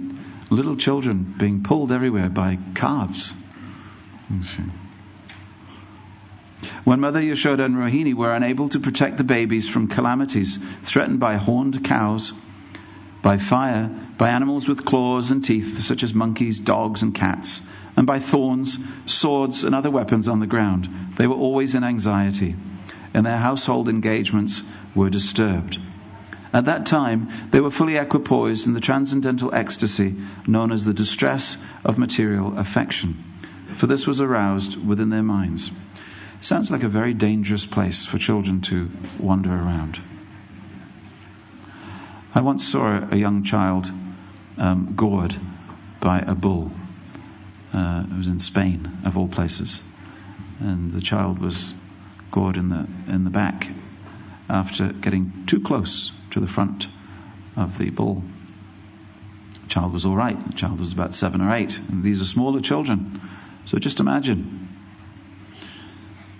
little children being pulled everywhere by calves. When Mother Yashoda and Rohini were unable to protect the babies from calamities threatened by horned cows, by fire, by animals with claws and teeth such as monkeys, dogs and cats, and by thorns, swords and other weapons on the ground, they were always in anxiety, and their household engagements were disturbed. At that time, they were fully equipoised in the transcendental ecstasy known as the distress of material affection, for this was aroused within their minds. Sounds like a very dangerous place for children to wander around. I once saw a young child gored by a bull. It was in Spain, of all places, and the child was gored in the back after getting too close to the front of the bull. The child was all right. The child was about 7 or 8. And these are smaller children, so just imagine.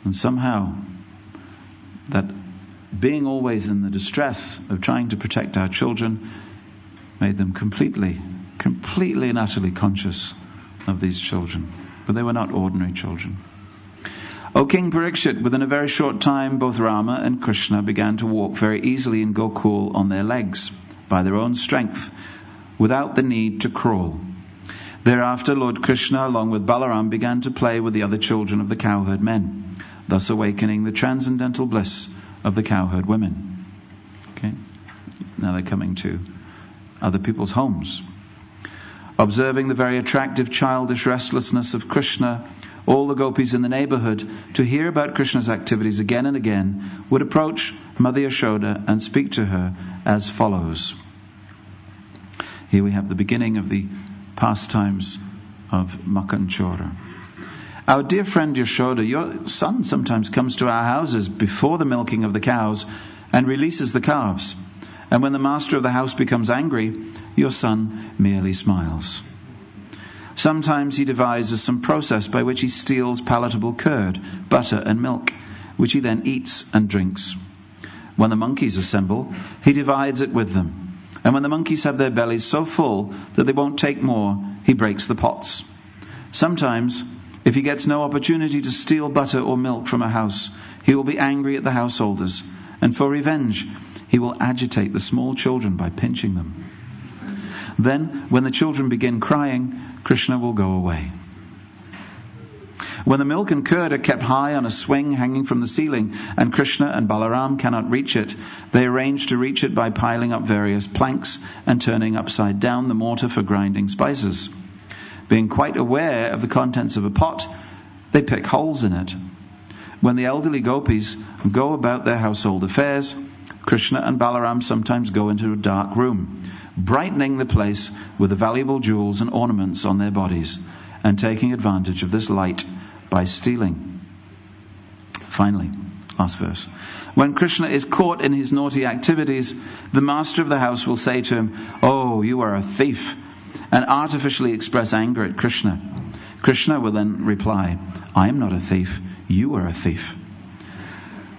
And somehow, that being always in the distress of trying to protect our children made them completely and utterly conscious of these children. But they were not ordinary children. O King Parikshit, within a very short time, both Rama and Krishna began to walk very easily in Gokul on their legs, by their own strength, without the need to crawl. Thereafter, Lord Krishna, along with Balaram, began to play with the other children of the cowherd men, thus awakening the transcendental bliss of the cowherd women. Okay? Now they're coming to other people's homes. Observing the very attractive childish restlessness of Krishna, all the gopis in the neighborhood, to hear about Krishna's activities again and again, would approach Mother Yashoda and speak to her as follows. Here we have the beginning of the pastimes of Makan Chora. Our dear friend Yashoda, your son sometimes comes to our houses before the milking of the cows and releases the calves. And when the master of the house becomes angry, your son merely smiles. Sometimes he devises some process by which he steals palatable curd, butter and milk, which he then eats and drinks. When the monkeys assemble, he divides it with them. And when the monkeys have their bellies so full that they won't take more, he breaks the pots. Sometimes, if he gets no opportunity to steal butter or milk from a house, he will be angry at the householders, and for revenge, he will agitate the small children by pinching them. Then, when the children begin crying, Krishna will go away. When the milk and curd are kept high on a swing hanging from the ceiling, and Krishna and Balaram cannot reach it, they arrange to reach it by piling up various planks and turning upside down the mortar for grinding spices. Being quite aware of the contents of a pot, they pick holes in it. When the elderly gopis go about their household affairs, Krishna and Balaram sometimes go into a dark room, brightening the place with the valuable jewels and ornaments on their bodies, and taking advantage of this light by stealing. Finally, last verse. When Krishna is caught in his naughty activities, the master of the house will say to him, "Oh, you are a thief," and artificially express anger at Krishna. Krishna will then reply, "I am not a thief, you are a thief."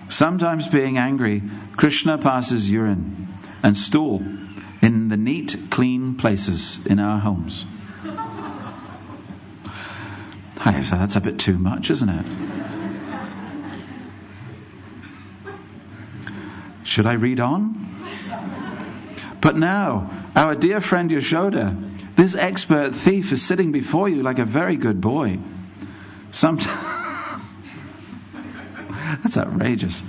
Sometimes being angry, Krishna passes urine and stool in the neat, clean places in our homes. So that's a bit too much, isn't it? Should I read on? But now, our dear friend Yashoda, this expert thief, is sitting before you like a very good boy. That's outrageous.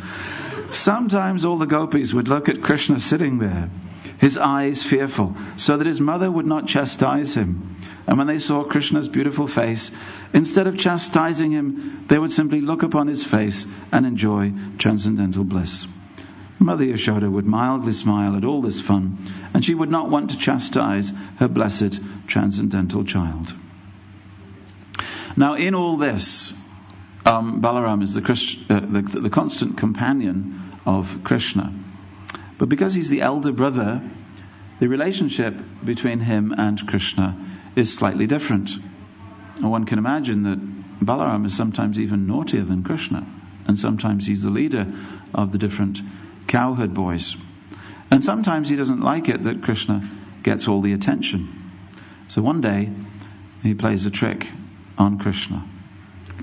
Sometimes all the gopis would look at Krishna sitting there, his eyes fearful, so that his mother would not chastise him. And when they saw Krishna's beautiful face, instead of chastising him, they would simply look upon his face and enjoy transcendental bliss. Mother Yashoda would mildly smile at all this fun, and she would not want to chastise her blessed transcendental child. Now, in all this, Balaram is the constant companion of Krishna. But because he's the elder brother, the relationship between him and Krishna is slightly different. And one can imagine that Balaram is sometimes even naughtier than Krishna, and sometimes he's the leader of the different cowherd boys. And sometimes he doesn't like it that Krishna gets all the attention. So one day, he plays a trick on Krishna.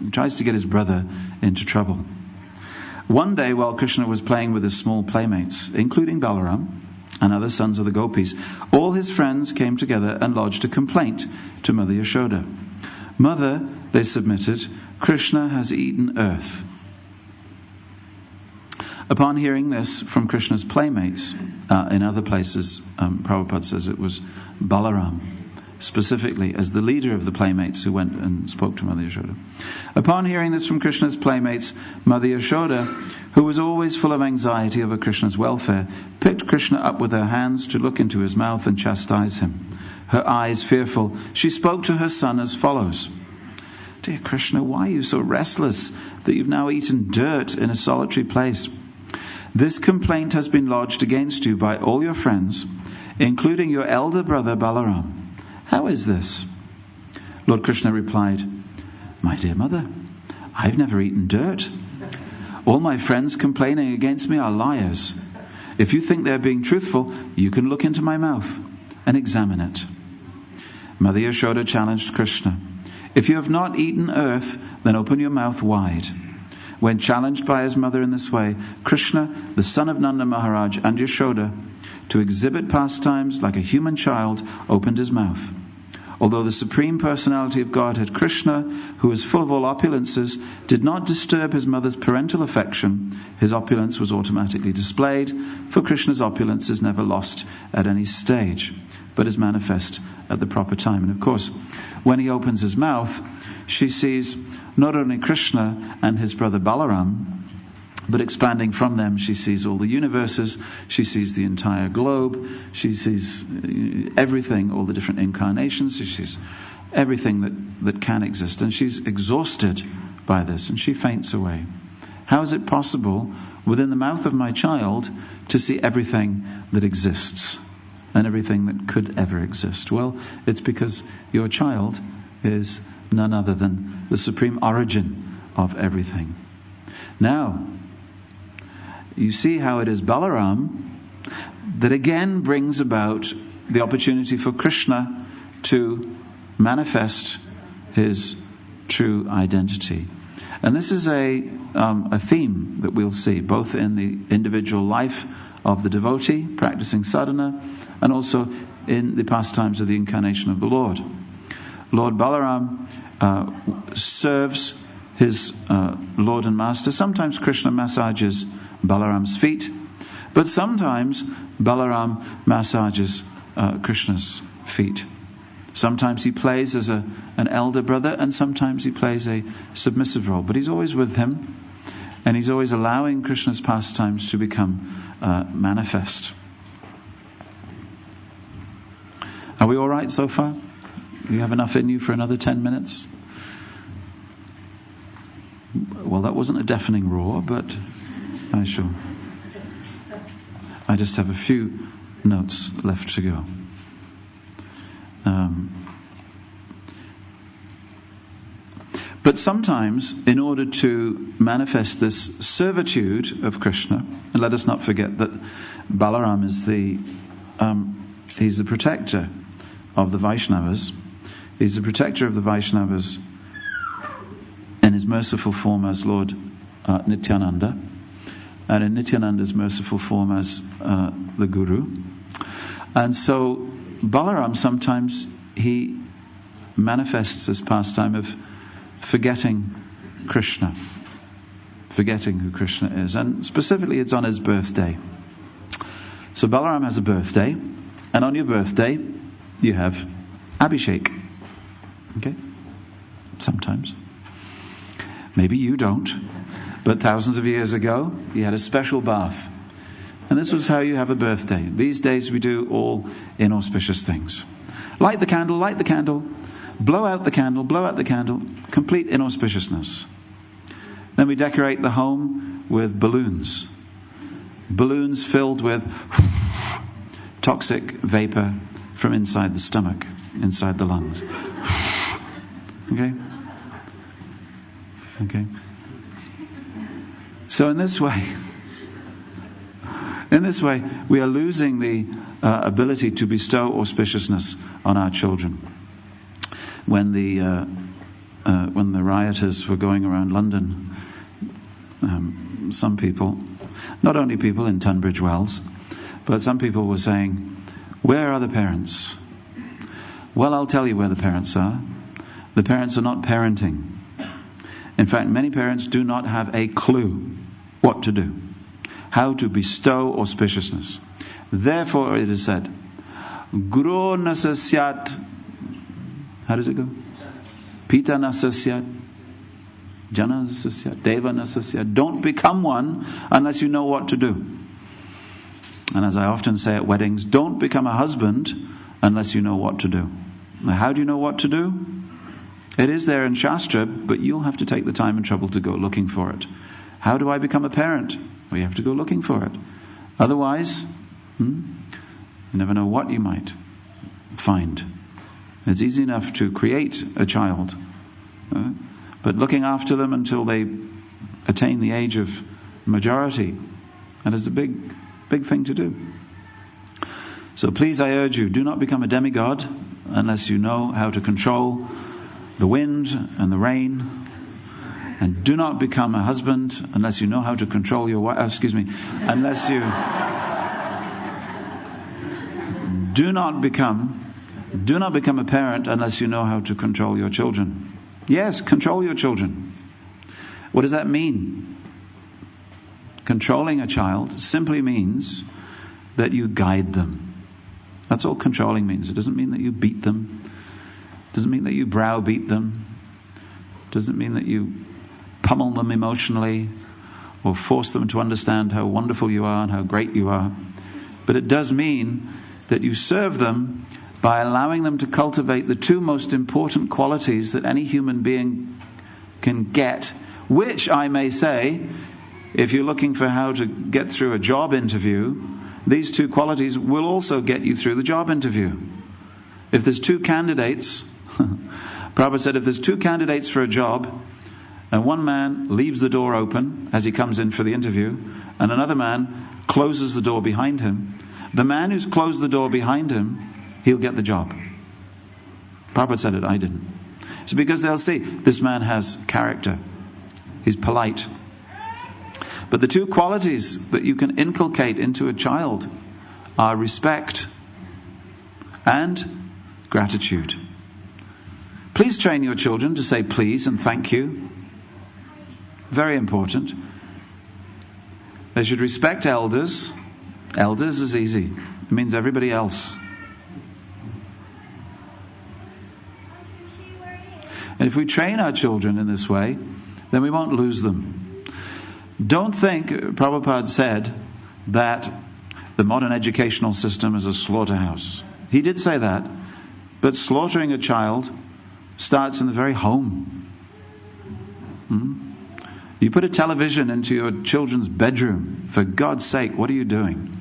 He tries to get his brother into trouble. One day, while Krishna was playing with his small playmates, including Balaram and other sons of the gopis, all his friends came together and lodged a complaint to Mother Yashoda. "Mother," they submitted, "Krishna has eaten earth." Upon hearing this from Krishna's playmates, in other places, Prabhupada says it was Balaram, specifically as the leader of the playmates who went and spoke to Mother Yashoda. Upon hearing this from Krishna's playmates, Mother Yashoda, who was always full of anxiety over Krishna's welfare, picked Krishna up with her hands to look into his mouth and chastise him. Her eyes fearful, she spoke to her son as follows: "Dear Krishna, why are you so restless that you've now eaten dirt in a solitary place? This complaint has been lodged against you by all your friends, including your elder brother Balaram. How is this?" Lord Krishna replied, "My dear mother, I've never eaten dirt. All my friends complaining against me are liars. If you think they're being truthful, you can look into my mouth and examine it." Mother Yashoda challenged Krishna, "If you have not eaten earth, then open your mouth wide." When challenged by his mother in this way, Krishna, the son of Nanda Maharaj, and Yashoda, to exhibit pastimes like a human child, opened his mouth. Although the Supreme Personality of Godhead, Krishna, who is full of all opulences, did not disturb his mother's parental affection, his opulence was automatically displayed, for Krishna's opulence is never lost at any stage, but is manifest at the proper time. And of course, when he opens his mouth, she sees not only Krishna and his brother Balaram, but expanding from them, she sees all the universes, she sees the entire globe, she sees everything, all the different incarnations, she sees everything that can exist. And she's exhausted by this, and she faints away. How is it possible within the mouth of my child to see everything that exists and everything that could ever exist? Well, it's because your child is none other than the supreme origin of everything. Now, you see how it is Balaram that again brings about the opportunity for Krishna to manifest his true identity. And this is a theme that we'll see both in the individual life of the devotee practicing sadhana and also in the pastimes of the incarnation of the Lord. Lord Balaram serves his Lord and Master. Sometimes Krishna massages Balaram's feet, but sometimes Balaram massages Krishna's feet. Sometimes he plays as an elder brother, and sometimes he plays a submissive role. But he's always with him, and he's always allowing Krishna's pastimes to become manifest. Are we all right so far? You have enough in you for another 10 minutes? Well, that wasn't a deafening roar, but I just have a few notes left to go. But sometimes, in order to manifest this servitude of Krishna, and let us not forget that Balaram is he's the protector of the Vaishnavas. He's the protector of the Vaishnavas in his merciful form as Lord Nityananda, and in Nityananda's merciful form as the Guru. And so Balaram sometimes he manifests this pastime of forgetting Krishna, forgetting who Krishna is, and specifically it's on his birthday. So Balaram has a birthday, and on your birthday you have Abhishek. Okay? Sometimes. Maybe you don't, but thousands of years ago you had a special bath. And this was how you have a birthday. These days we do all inauspicious things. Light the candle, blow out the candle, complete inauspiciousness. Then we decorate the home with balloons. Balloons filled with toxic vapor from inside the stomach, inside the lungs. Okay? So in this way, we are losing the ability to bestow auspiciousness on our children. When the rioters were going around London, some people, not only people in Tunbridge Wells, but some people were saying, "Where are the parents?" Well, I'll tell you where the parents are. The parents are not parenting. In fact, many parents do not have a clue what to do, how to bestow auspiciousness. Therefore, it is said, Guru nasasyat. How does it go? Pita nasasyat, Jana nasasyat, Deva nasasyat. Don't become one unless you know what to do. And as I often say at weddings, don't become a husband unless you know what to do. Now, how do you know what to do? It is there in Shastra, but you'll have to take the time and trouble to go looking for it. How do I become a parent? Well, you have to go looking for it. Otherwise, you never know what you might find. It's easy enough to create a child, but looking after them until they attain the age of majority, that is a big thing to do. So please, I urge you, do not become a demigod unless you know how to control the wind and the rain, and do not become a husband unless you know how to control your wife. Unless you do not become a parent unless you know how to control your children. Yes, control your children. What does that mean? Controlling a child simply means that you guide them. That's all controlling means. It doesn't mean that you beat them. Doesn't mean that you browbeat them. Doesn't mean that you pummel them emotionally or force them to understand how wonderful you are and how great you are. But it does mean that you serve them by allowing them to cultivate the two most important qualities that any human being can get, which I may say, if you're looking for how to get through a job interview, these two qualities will also get you through the job interview. If there's two candidates, Prabhupada said, if there's two candidates for a job, and one man leaves the door open as he comes in for the interview, and another man closes the door behind him, the man who's closed the door behind him, he'll get the job. Prabhupada said it, I didn't. It's because they'll see, this man has character. He's polite. But the two qualities that you can inculcate into a child are respect and gratitude. Please train your children to say please and thank you. Very important. They should respect elders. Elders is easy. It means everybody else. And if we train our children in this way, then we won't lose them. Don't think, Prabhupada said, that the modern educational system is a slaughterhouse. He did say that, but slaughtering a child starts in the very home. You put a television into your children's bedroom. For God's sake, what are you doing?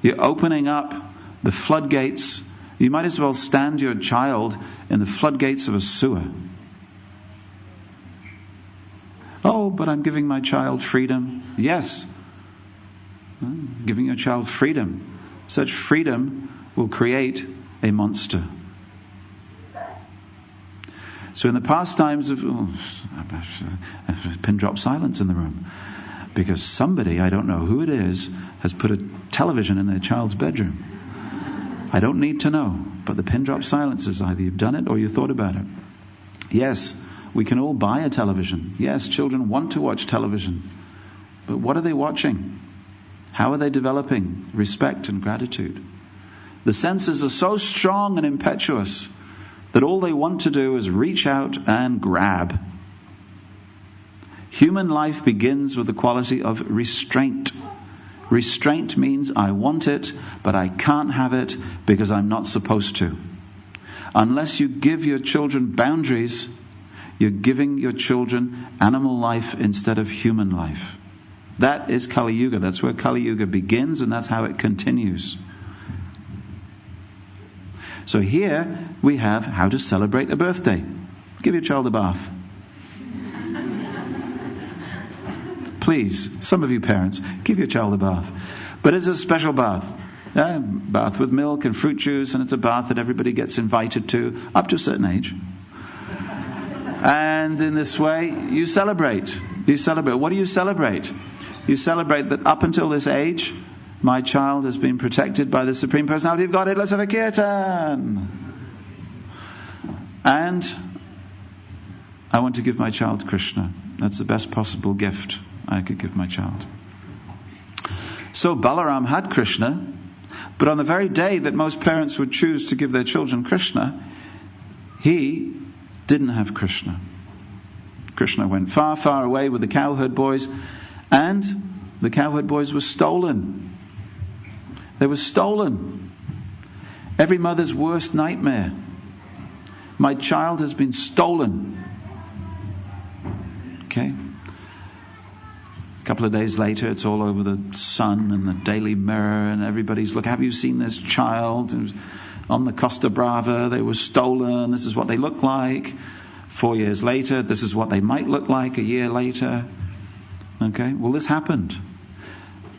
You're opening up the floodgates. You might as well stand your child in the floodgates of a sewer. Oh, but I'm giving my child freedom. Yes, giving your child freedom. Such freedom will create a monster. So in the pastimes of... pin drop silence in the room. Because somebody, I don't know who it is, has put a television in their child's bedroom. I don't need to know. But the pin drop silence is either you've done it or you thought about it. Yes, we can all buy a television. Yes, children want to watch television. But what are they watching? How are they developing respect and gratitude? The senses are so strong and impetuous that all they want to do is reach out and grab. Human life begins with the quality of restraint. Restraint means I want it, but I can't have it because I'm not supposed to. Unless you give your children boundaries, you're giving your children animal life instead of human life. That is Kali Yuga. That's where Kali Yuga begins, and that's how it continues. So here we have how to celebrate a birthday. Give your child a bath. Please, some of you parents, give your child a bath. But it's a special bath. Bath with milk and fruit juice, and it's a bath that everybody gets invited to up to a certain age. And in this way, you celebrate. You celebrate. What do you celebrate? You celebrate that up until this age, my child has been protected by the Supreme Personality of Godhead. Let's have a kirtan. And I want to give my child Krishna. That's the best possible gift I could give my child. So Balaram had Krishna, but on the very day that most parents would choose to give their children Krishna, he didn't have Krishna. Krishna went far, far away with the cowherd boys, and the cowherd boys were stolen. They were stolen. Every mother's worst nightmare. My child has been stolen. Okay? A couple of days later, it's all over the Sun and the Daily Mirror, and everybody's, look, have you seen this child? It was on the Costa Brava, they were stolen. This is what they look like. 4 years later, this is what they might look like a year later. Okay? Well, this happened.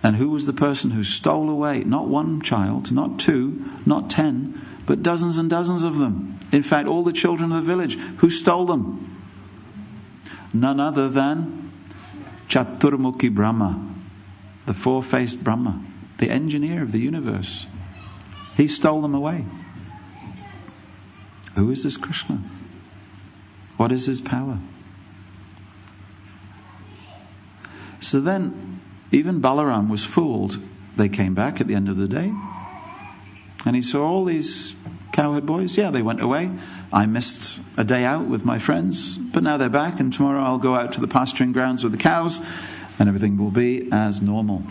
And who was the person who stole away? Not one child, not two, not 10, but dozens and dozens of them. In fact, all the children of the village. Who stole them? None other than Chaturmukhi Brahma, the four-faced Brahma, the engineer of the universe. He stole them away. Who is this Krishna? What is his power? So then, even Balaram was fooled. They came back at the end of the day, and he saw all these cowherd boys. Yeah, they went away. I missed a day out with my friends, but now they're back, and tomorrow I'll go out to the pasturing grounds with the cows, and everything will be as normal.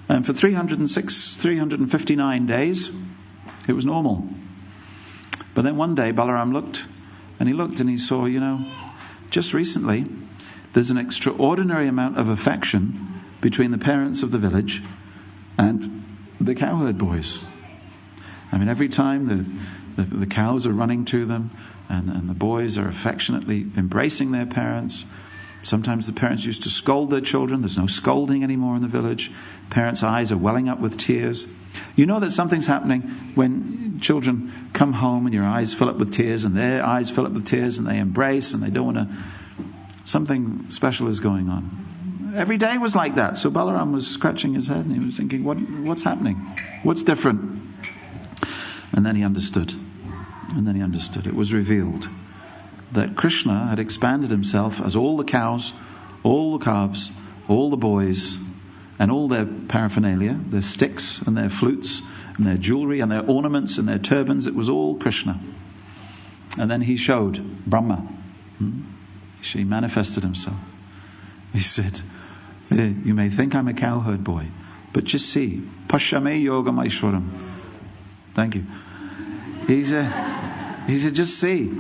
And for 359 days, it was normal. But then one day, Balaram looked, and he saw, just recently, there's an extraordinary amount of affection between the parents of the village and the cowherd boys. I mean, every time the cows are running to them, and the boys are affectionately embracing their parents. Sometimes the parents used to scold their children. There's no scolding anymore in the village. Parents' eyes are welling up with tears. You know that something's happening when children come home and your eyes fill up with tears and their eyes fill up with tears and they embrace and they don't want to... Something special is going on. Every day was like that. So Balaram was scratching his head and he was thinking, what's happening? What's different? And then he understood. It was revealed that Krishna had expanded himself as all the cows, all the calves, all the boys, and all their paraphernalia, their sticks and their flutes and their jewelry and their ornaments and their turbans. It was all Krishna. And then he showed Brahma. He manifested himself. He said, you may think I'm a cowherd boy, but just see. Pashame yogam aishwaram. Thank you. He said, just see.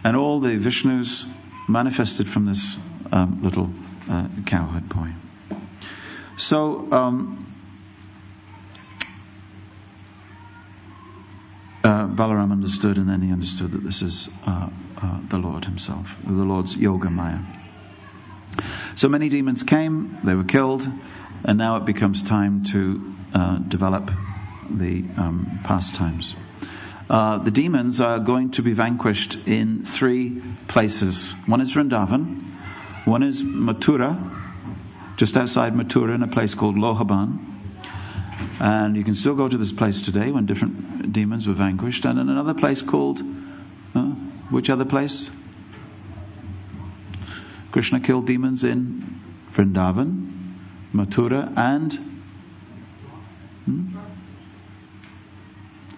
And all the Vishnus manifested from this little cowherd boy. So Balaram understood, and then he understood that this is the Lord himself, the Lord's Yoga Maya. So many demons came, they were killed, and now it becomes time to develop the pastimes. The demons are going to be vanquished in 3 places. One is Vrindavan, one is Mathura, just outside Mathura in a place called Lohaban. And you can still go to this place today when different demons were vanquished. And in another place called, which other place? Krishna killed demons in Vrindavan, Mathura, and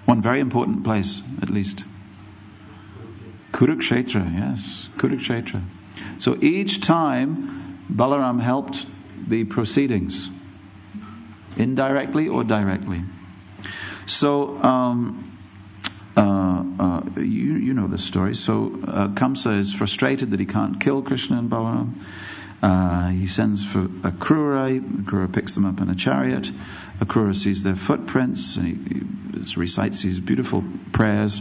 one very important place, at least. Kurukshetra, yes, Kurukshetra. So each time Balaram helped the proceedings, indirectly or directly. So you know the story. So Kamsa is frustrated that he can't kill Krishna and Balaram. He sends for Akrura. Akrura picks them up in a chariot. Akrura sees their footprints and he recites these beautiful prayers.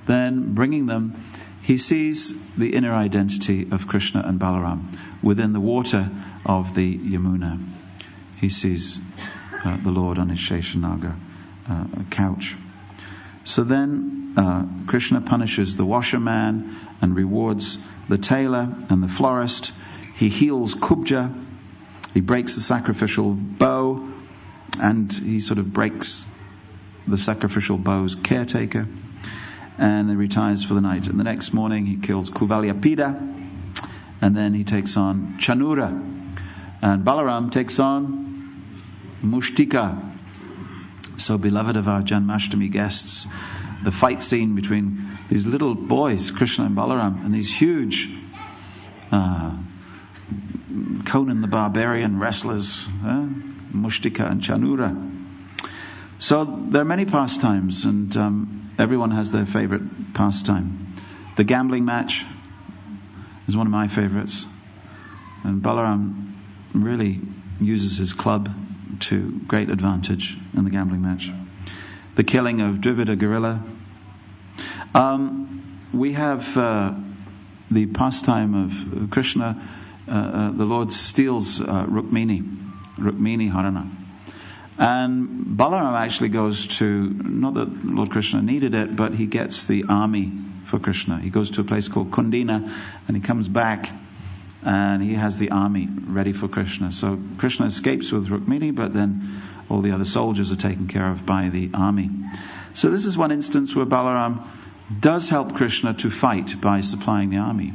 Then, bringing them, he sees the inner identity of Krishna and Balaram within the water of the Yamuna. He sees the Lord on his Sheshanaga couch. So then Krishna punishes the washerman and rewards the tailor and the florist. He heals Kubja. He breaks the sacrificial bow, and he sort of breaks the sacrificial bow's caretaker, and then retires for the night. And the next morning he kills Kuvalyapida, and then he takes on Chanura, and Balaram takes on Mushtika. So beloved of our Janmashtami guests, the fight scene between these little boys, Krishna and Balaram, and these huge Conan the Barbarian wrestlers, Mushtika and Chanura. So there are many pastimes, and everyone has their favorite pastime. The gambling match is one of my favorites, and Balaram really uses his club to great advantage in the gambling match. The killing of Dvivida gorilla. We have the pastime of Krishna. The Lord steals Rukmini Harana. And Balaram actually goes to, not that Lord Krishna needed it, but he gets the army for Krishna. He goes to a place called Kundina, and he comes back and he has the army ready for Krishna. So Krishna escapes with Rukmini, but then all the other soldiers are taken care of by the army. So this is one instance where Balaram does help Krishna to fight by supplying the army.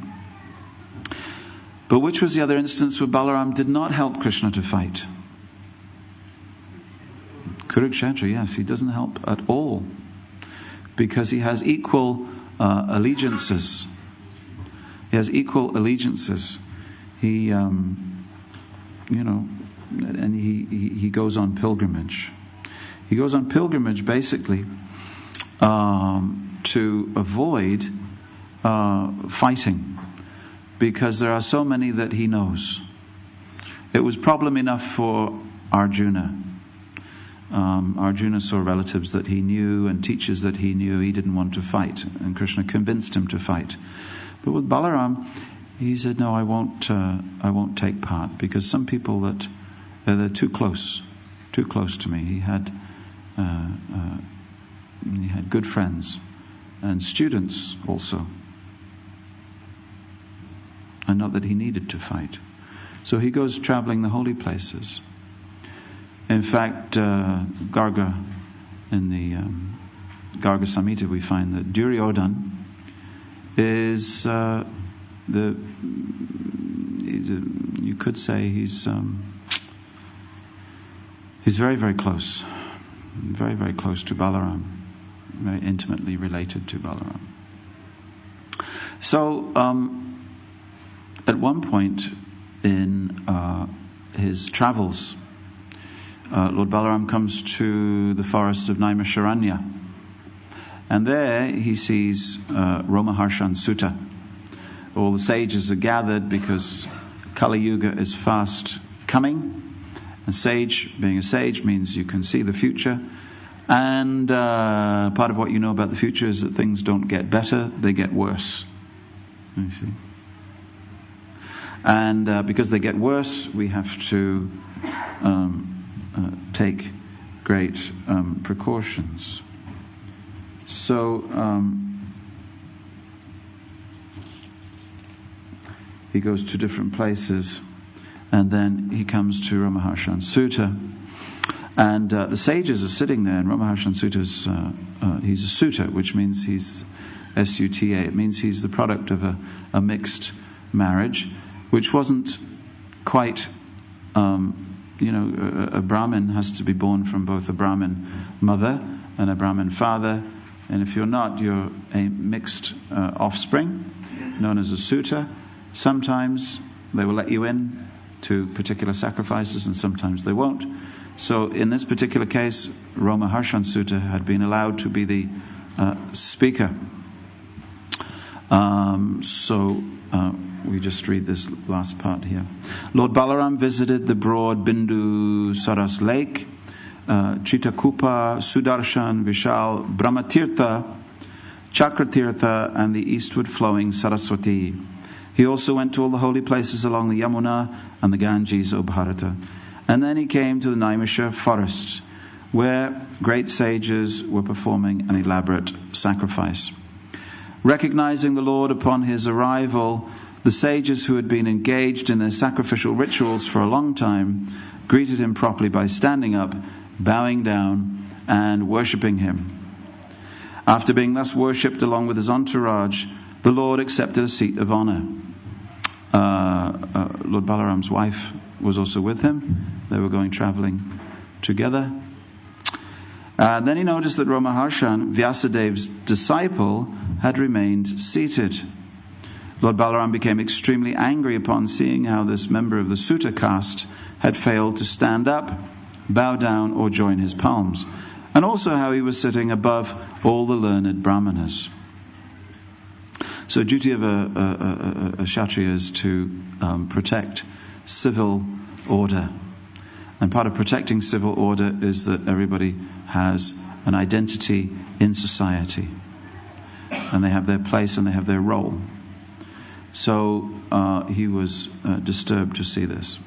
But which was the other instance where Balaram did not help Krishna to fight? Kurukshetra, yes, he doesn't help at all, because he has equal allegiances. He has equal allegiances. He, and he goes on pilgrimage. He goes on pilgrimage basically to avoid fighting, because there are so many that he knows. It was problem enough for Arjuna. Arjuna saw relatives that he knew and teachers that he knew. He didn't want to fight, and Krishna convinced him to fight. But with Balaram, he said, "No, I won't take part, because some people that they're too close to me." He had good friends and students also, and not that he needed to fight. So he goes traveling the holy places. In fact, Garga, in the Garga Samhita, we find that Duryodhan is you could say he's very, very close, to Balaram, very intimately related to Balaram. So at one point in his travels, Lord Balaram comes to the forest of Naimisharanya, and there he sees Romaharshan Sutta. all the sages are gathered because Kali Yuga is fast coming. And sage, being a sage, means you can see the future. And part of what you know about the future is that things don't get better, they get worse. You see. And because they get worse, we have to take great precautions. So he goes to different places, and then he comes to Ramaharshan Sutta. And the sages are sitting there, and Ramaharshan Sutta's, he's a sutta, which means he's S-U-T-A. It means he's the product of a mixed marriage, which wasn't quite, a Brahmin has to be born from both a Brahmin mother and a Brahmin father. And if you're not, you're a mixed offspring, known as a sutta. Sometimes they will let you in to particular sacrifices, and sometimes they won't. So in this particular case, Ramaharshan Sutta had been allowed to be the speaker. We just read this last part here. Lord Balaram visited the broad Bindu Saras lake, Chitakupa, Sudarshan, Vishal, Brahmatirtha, Chakratirtha, and the eastward flowing Saraswati. He also went to all the holy places along the Yamuna and the Ganges, O Bharata. And then he came to the Naimisha forest, where great sages were performing an elaborate sacrifice. Recognizing the Lord upon his arrival, the sages who had been engaged in their sacrificial rituals for a long time greeted him properly by standing up, bowing down, and worshipping him. After being thus worshipped along with his entourage, the Lord accepted a seat of honor. Lord Balaram's wife was also with him. They were going traveling together. Then he noticed that Ramaharshan, Vyasadev's disciple, had remained seated. Lord Balaram became extremely angry upon seeing how this member of the Sutta caste had failed to stand up, bow down, or join his palms, and also how he was sitting above all the learned brahmanas. So duty of a Kshatriya is to protect civil order. And part of protecting civil order is that everybody has an identity in society. And they have their place and they have their role. So he was disturbed to see this.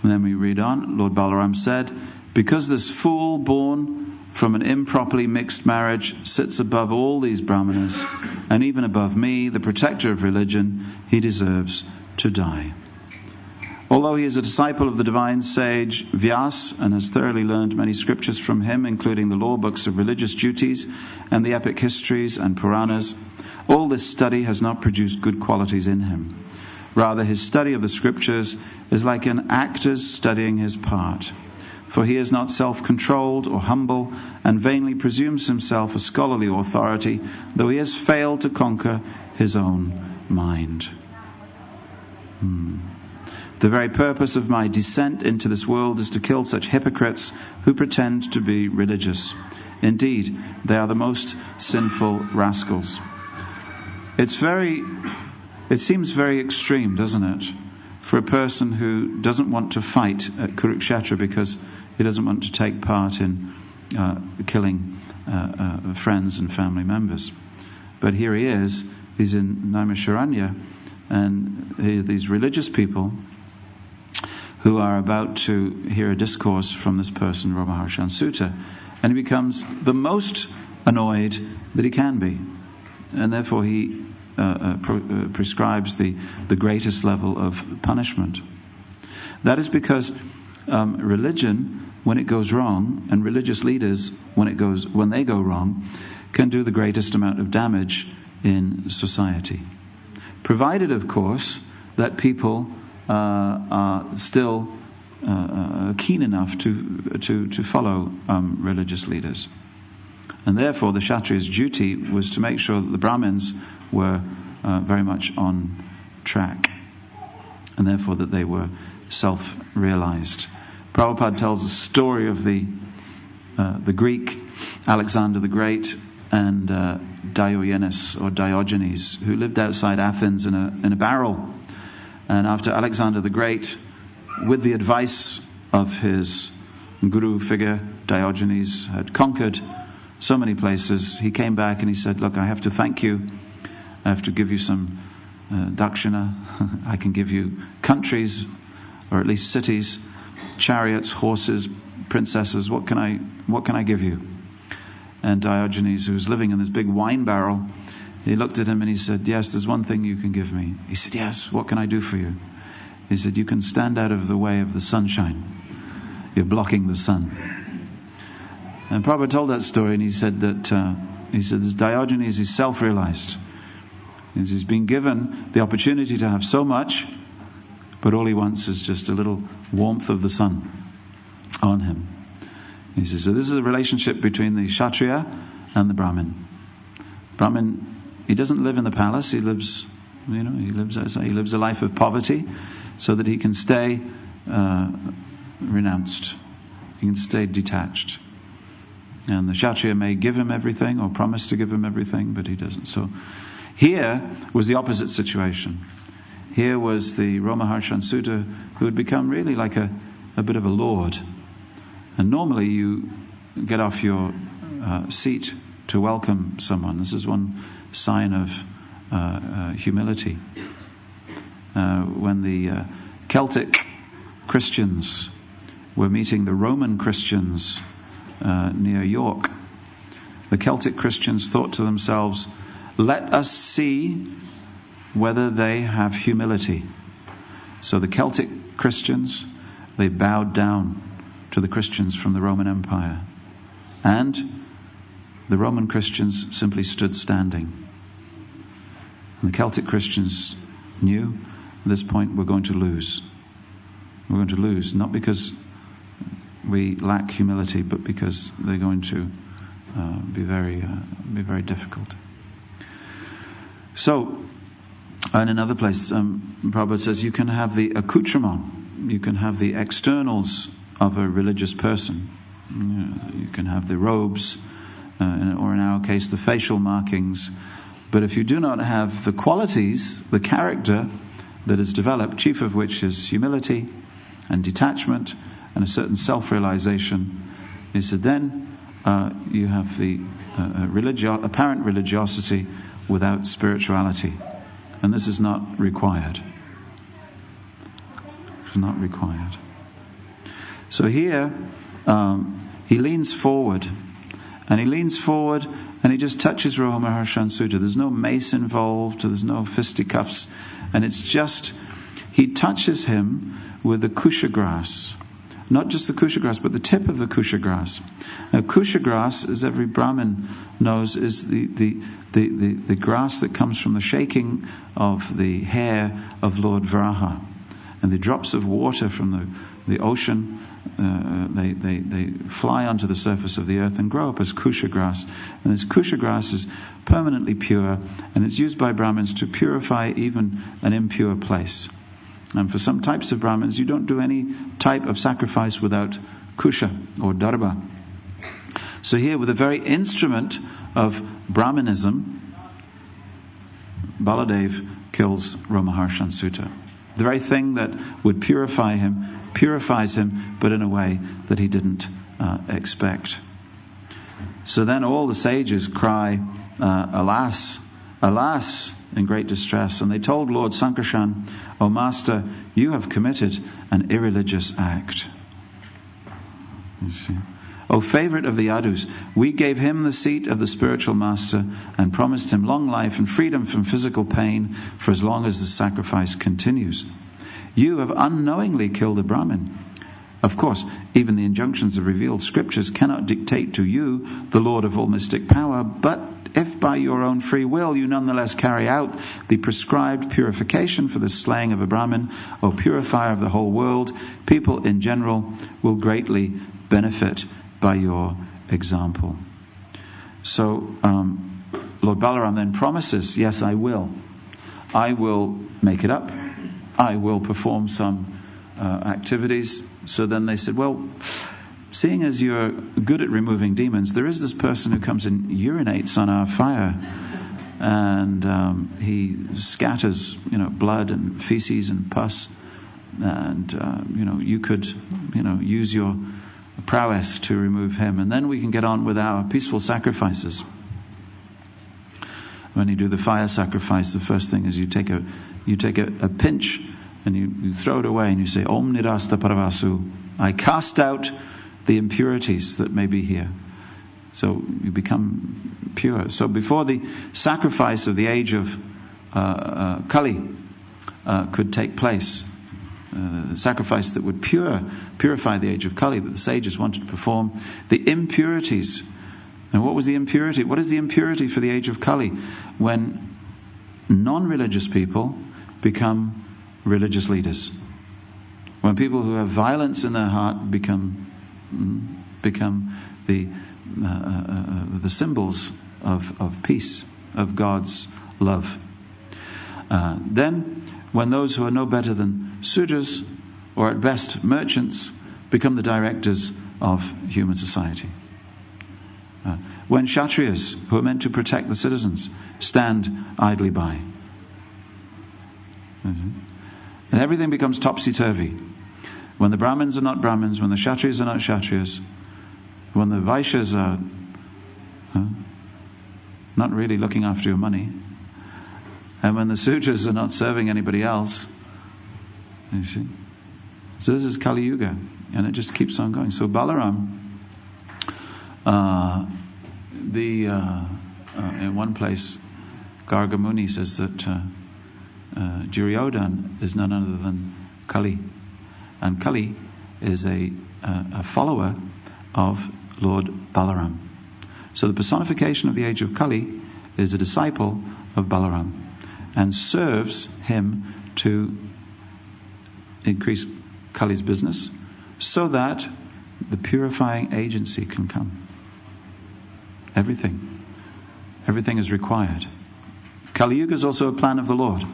And then we read on. Lord Balaram said, because this fool born from an improperly mixed marriage sits above all these brahmanas, and even above me, the protector of religion, he deserves to die. Although he is a disciple of the divine sage Vyas and has thoroughly learned many scriptures from him, including the law books of religious duties and the epic histories and Puranas, all this study has not produced good qualities in him. Rather, his study of the scriptures is like an actor's studying his part. For he is not self-controlled or humble, and vainly presumes himself a scholarly authority, though he has failed to conquer his own mind. The very purpose of my descent into this world is to kill such hypocrites who pretend to be religious. Indeed, they are the most sinful rascals. It seems very extreme, doesn't it, for a person who doesn't want to fight at Kurukshetra because he doesn't want to take part in killing friends and family members. But here he is, he's in Naimisharanya, and these religious people who are about to hear a discourse from this person, Ramaharshan Sutta, and he becomes the most annoyed that he can be. And therefore he prescribes the greatest level of punishment. That is because religion, when it goes wrong, and religious leaders, when they go wrong, can do the greatest amount of damage in society. Provided, of course, that people are still keen enough to follow religious leaders. And therefore the Kshatriya's duty was to make sure that the Brahmins were very much on track, and therefore that they were self-realized. Prabhupada tells a story of the Greek Alexander the Great, and Diogenes, who lived outside Athens in a barrel. And after Alexander the Great, with the advice of his guru figure, Diogenes had conquered so many places, he came back and he said, look, I have to thank you. I have to give you some dakshina. I can give you countries, or at least cities, chariots, horses, princesses. What can I give you? And Diogenes, who was living in this big wine barrel, he looked at him and he said, yes, there's one thing you can give me. He said, yes, what can I do for you? He said, you can stand out of the way of the sunshine. You're blocking the sun. And Prabhupada told that story, and he said this Diogenes is self-realized. He's been given the opportunity to have so much, but all he wants is just a little warmth of the sun on him. He says, so this is a relationship between the Kshatriya and the Brahmin. Brahmin, he doesn't live in the palace. He lives outside. He lives a life of poverty, so that he can stay renounced. He can stay detached. And the Kshatriya may give him everything or promise to give him everything, but he doesn't. So here was the opposite situation. Here was the Romaharshan Sutta, who had become really like a bit of a lord. And normally you get off your seat to welcome someone. This is one sign of humility. When the Celtic Christians were meeting the Roman Christians near York, the Celtic Christians thought to themselves, let us see whether they have humility. So the Celtic Christians, they bowed down to the Christians from the Roman Empire. And the Roman Christians simply stood standing. And the Celtic Christians knew at this point we're going to lose. We're going to lose, not because we lack humility, but because they're going to be very difficult. So, in another place, Prabhupada says you can have the accoutrement, you can have the externals of a religious person. You can have the robes, or in our case, the facial markings. But if you do not have the qualities, the character that is developed, chief of which is humility and detachment and a certain self-realization, he said, then you have the apparent religiosity without spirituality. And this is not required. It's not required. So here, he leans forward, and he just touches Romaharshan Sutta. There's no mace involved, there's no fisticuffs, and it's just, he touches him with the kusha grass. Not just the kusha grass, but the tip of the kusha grass. Now, kusha grass, as every Brahmin knows, is the grass that comes from the shaking of the hair of Lord Varaha. And the drops of water from the ocean, they fly onto the surface of the earth and grow up as kusha grass. And this kusha grass is permanently pure, and it's used by Brahmins to purify even an impure place. And for some types of Brahmins, you don't do any type of sacrifice without kusha or darba. So here, with the very instrument of Brahmanism, Baladev kills Romaharshan Sutta. The very thing that would purify him, purifies him, but in a way that he didn't expect. So then all the sages cry, alas, alas, in great distress. And they told Lord Sankarshan, O Master, you have committed an irreligious act. You see. O favorite of the Yadus, we gave him the seat of the spiritual master and promised him long life and freedom from physical pain for as long as the sacrifice continues. You have unknowingly killed a Brahmin. Of course, even the injunctions of revealed scriptures cannot dictate to you, the Lord of all mystic power, but if by your own free will you nonetheless carry out the prescribed purification for the slaying of a Brahmin, O purifier of the whole world, people in general will greatly benefit by your example. So Lord Balaram then promises, yes, I will. I will make it up. I will perform some activities. So then they said, well, seeing as you're good at removing demons, there is this person who comes and urinates on our fire, and he scatters, blood and feces and pus, and you could, use your prowess to remove him, and then we can get on with our peaceful sacrifices. When you do the fire sacrifice, the first thing is you take a pinch and you throw it away and you say, Om Nirasta Paravasu. I cast out the impurities that may be here. So you become pure. So before the sacrifice of the age of Kali could take place, the sacrifice that would purify the age of Kali that the sages wanted to perform, the impurities. And what was the impurity? What is the impurity for the age of Kali? When non-religious people become religious leaders. When people who have violence in their heart become the symbols of peace, of God's love. Then, when those who are no better than Sudras, or at best merchants, become the directors of human society. When Kshatriyas, who are meant to protect the citizens, stand idly by. And everything becomes topsy-turvy. When the Brahmins are not Brahmins, when the Kshatriyas are not Kshatriyas, when the Vaishyas are not really looking after your money, and when the Sudras are not serving anybody else, you see. So this is Kali Yuga, and it just keeps on going. So Balaram, in one place, Garga Muni says that Duryodhan is none other than Kali, and Kali is a follower of Lord Balaram. So the personification of the age of Kali is a disciple of Balaram, and serves him to increase Kali's business, so that the purifying agency can come. Everything is required. Kali Yuga is also a plan of the Lord.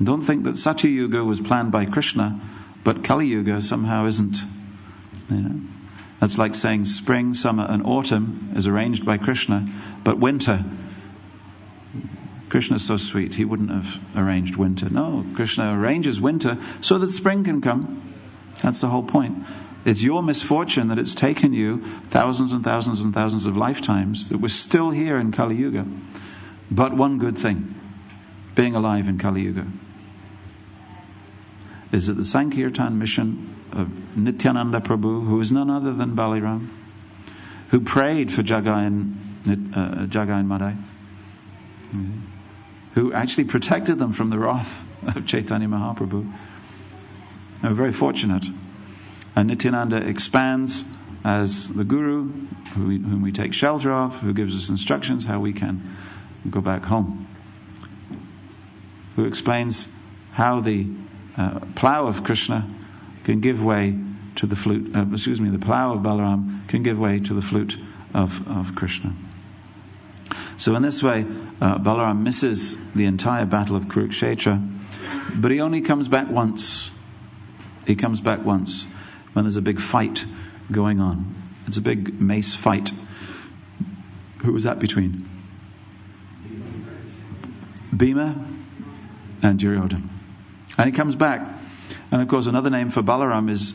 Don't think that Satya Yuga was planned by Krishna, but Kali Yuga somehow isn't. That's like saying spring, summer and autumn is arranged by Krishna, but winter, Krishna's so sweet, he wouldn't have arranged winter. No, Krishna arranges winter so that spring can come. That's the whole point. It's your misfortune that it's taken you thousands and thousands and thousands of lifetimes that we're still here in Kali Yuga. But one good thing, being alive in Kali Yuga, is that the Sankirtan mission of Nityananda Prabhu, who is none other than Balaram, who prayed for Jagai and Madai, who actually protected them from the wrath of Chaitanya Mahaprabhu. They were very fortunate. And Nityananda expands as the Guru, whom we take shelter of, who gives us instructions how we can go back home. Who explains how the plow of Krishna can give way to the flute, the plow of Balaram can give way to the flute of Krishna. So in this way, Balaram misses the entire battle of Kurukshetra, but he only comes back once. He comes back once when there's a big fight going on. It's a big mace fight. Who was that between? Bhima and Duryodhan. And he comes back. And of course another name for Balaram is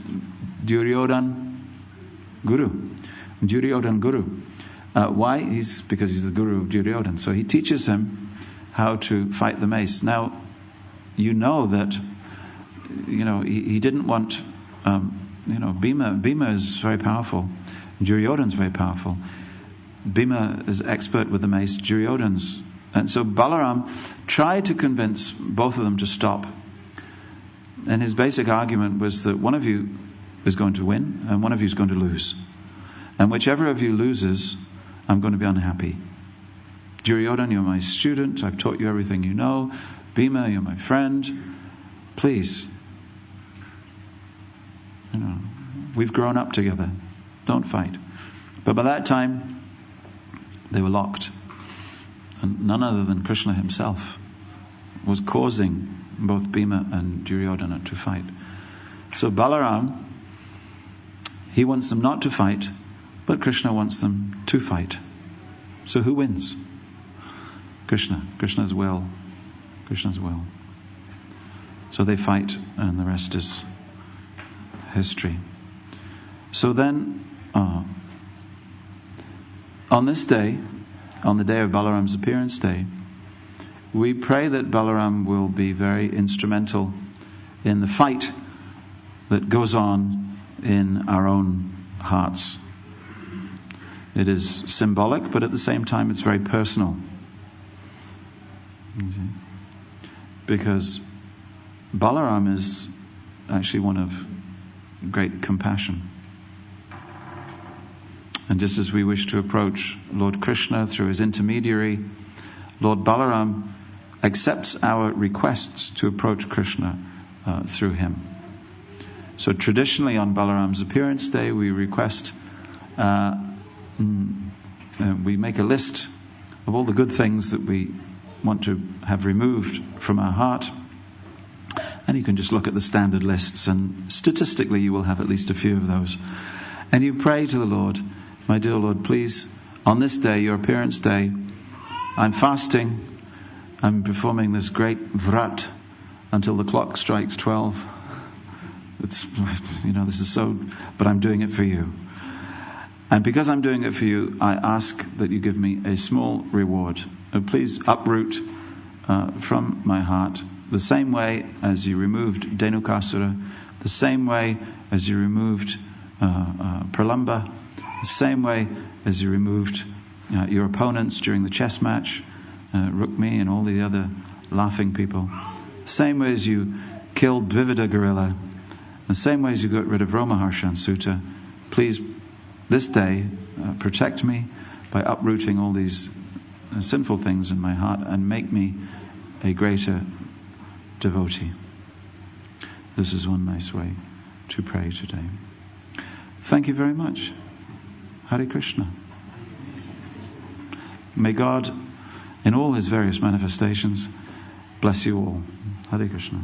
Duryodhan Guru. Duryodhan Guru. Why? Because he's the Guru of Duryodhan. So he teaches him how to fight the mace. Now, you know that, he didn't want, Bhima is very powerful. Duryodhan's very powerful. Bhima is expert with the mace. Duryodhan's. And so Balaram tried to convince both of them to stop. And his basic argument was that one of you is going to win and one of you is going to lose. And whichever of you loses, I'm going to be unhappy. Duryodhan, you're my student. I've taught you everything you know. Bhima, you're my friend. Please. We've grown up together. Don't fight. But by that time, they were locked. And none other than Krishna himself was causing both Bhima and Duryodhana to fight. So Balaram, He wants them not to fight, but Krishna wants them to fight. So who wins? Krishna. Krishna's will. Krishna's will. So they fight, and the rest is history. So then, on this day, on the day of Balaram's appearance day, we pray that Balaram will be very instrumental in the fight that goes on in our own hearts. It is symbolic, but at the same time it's very personal. Because Balaram is actually one of great compassion. And just as we wish to approach Lord Krishna through his intermediary, Lord Balaram accepts our requests to approach Krishna through him. So traditionally on Balaram's appearance day, we request, we make a list of all the good things that we want to have removed from our heart. And you can just look at the standard lists, and statistically you will have at least a few of those. And you pray to the Lord, my dear Lord, please, on this day, your appearance day, I'm fasting, I'm performing this great vrat until the clock strikes 12. It's, this is so, but I'm doing it for you. And because I'm doing it for you, I ask that you give me a small reward. Please uproot from my heart the same way as you removed Dhenukasura, the same way as you removed Pralamba, the same way as you removed your opponents during the chess match, Rukmi and all the other laughing people, the same way as you killed Dvivida gorilla, the same way as you got rid of Romaharshan Sutta. Please, this day, protect me by uprooting all these sinful things in my heart and make me a greater devotee. This is one nice way to pray today. Thank you very much. Hare Krishna. May God, in all his various manifestations, bless you all. Hare Krishna.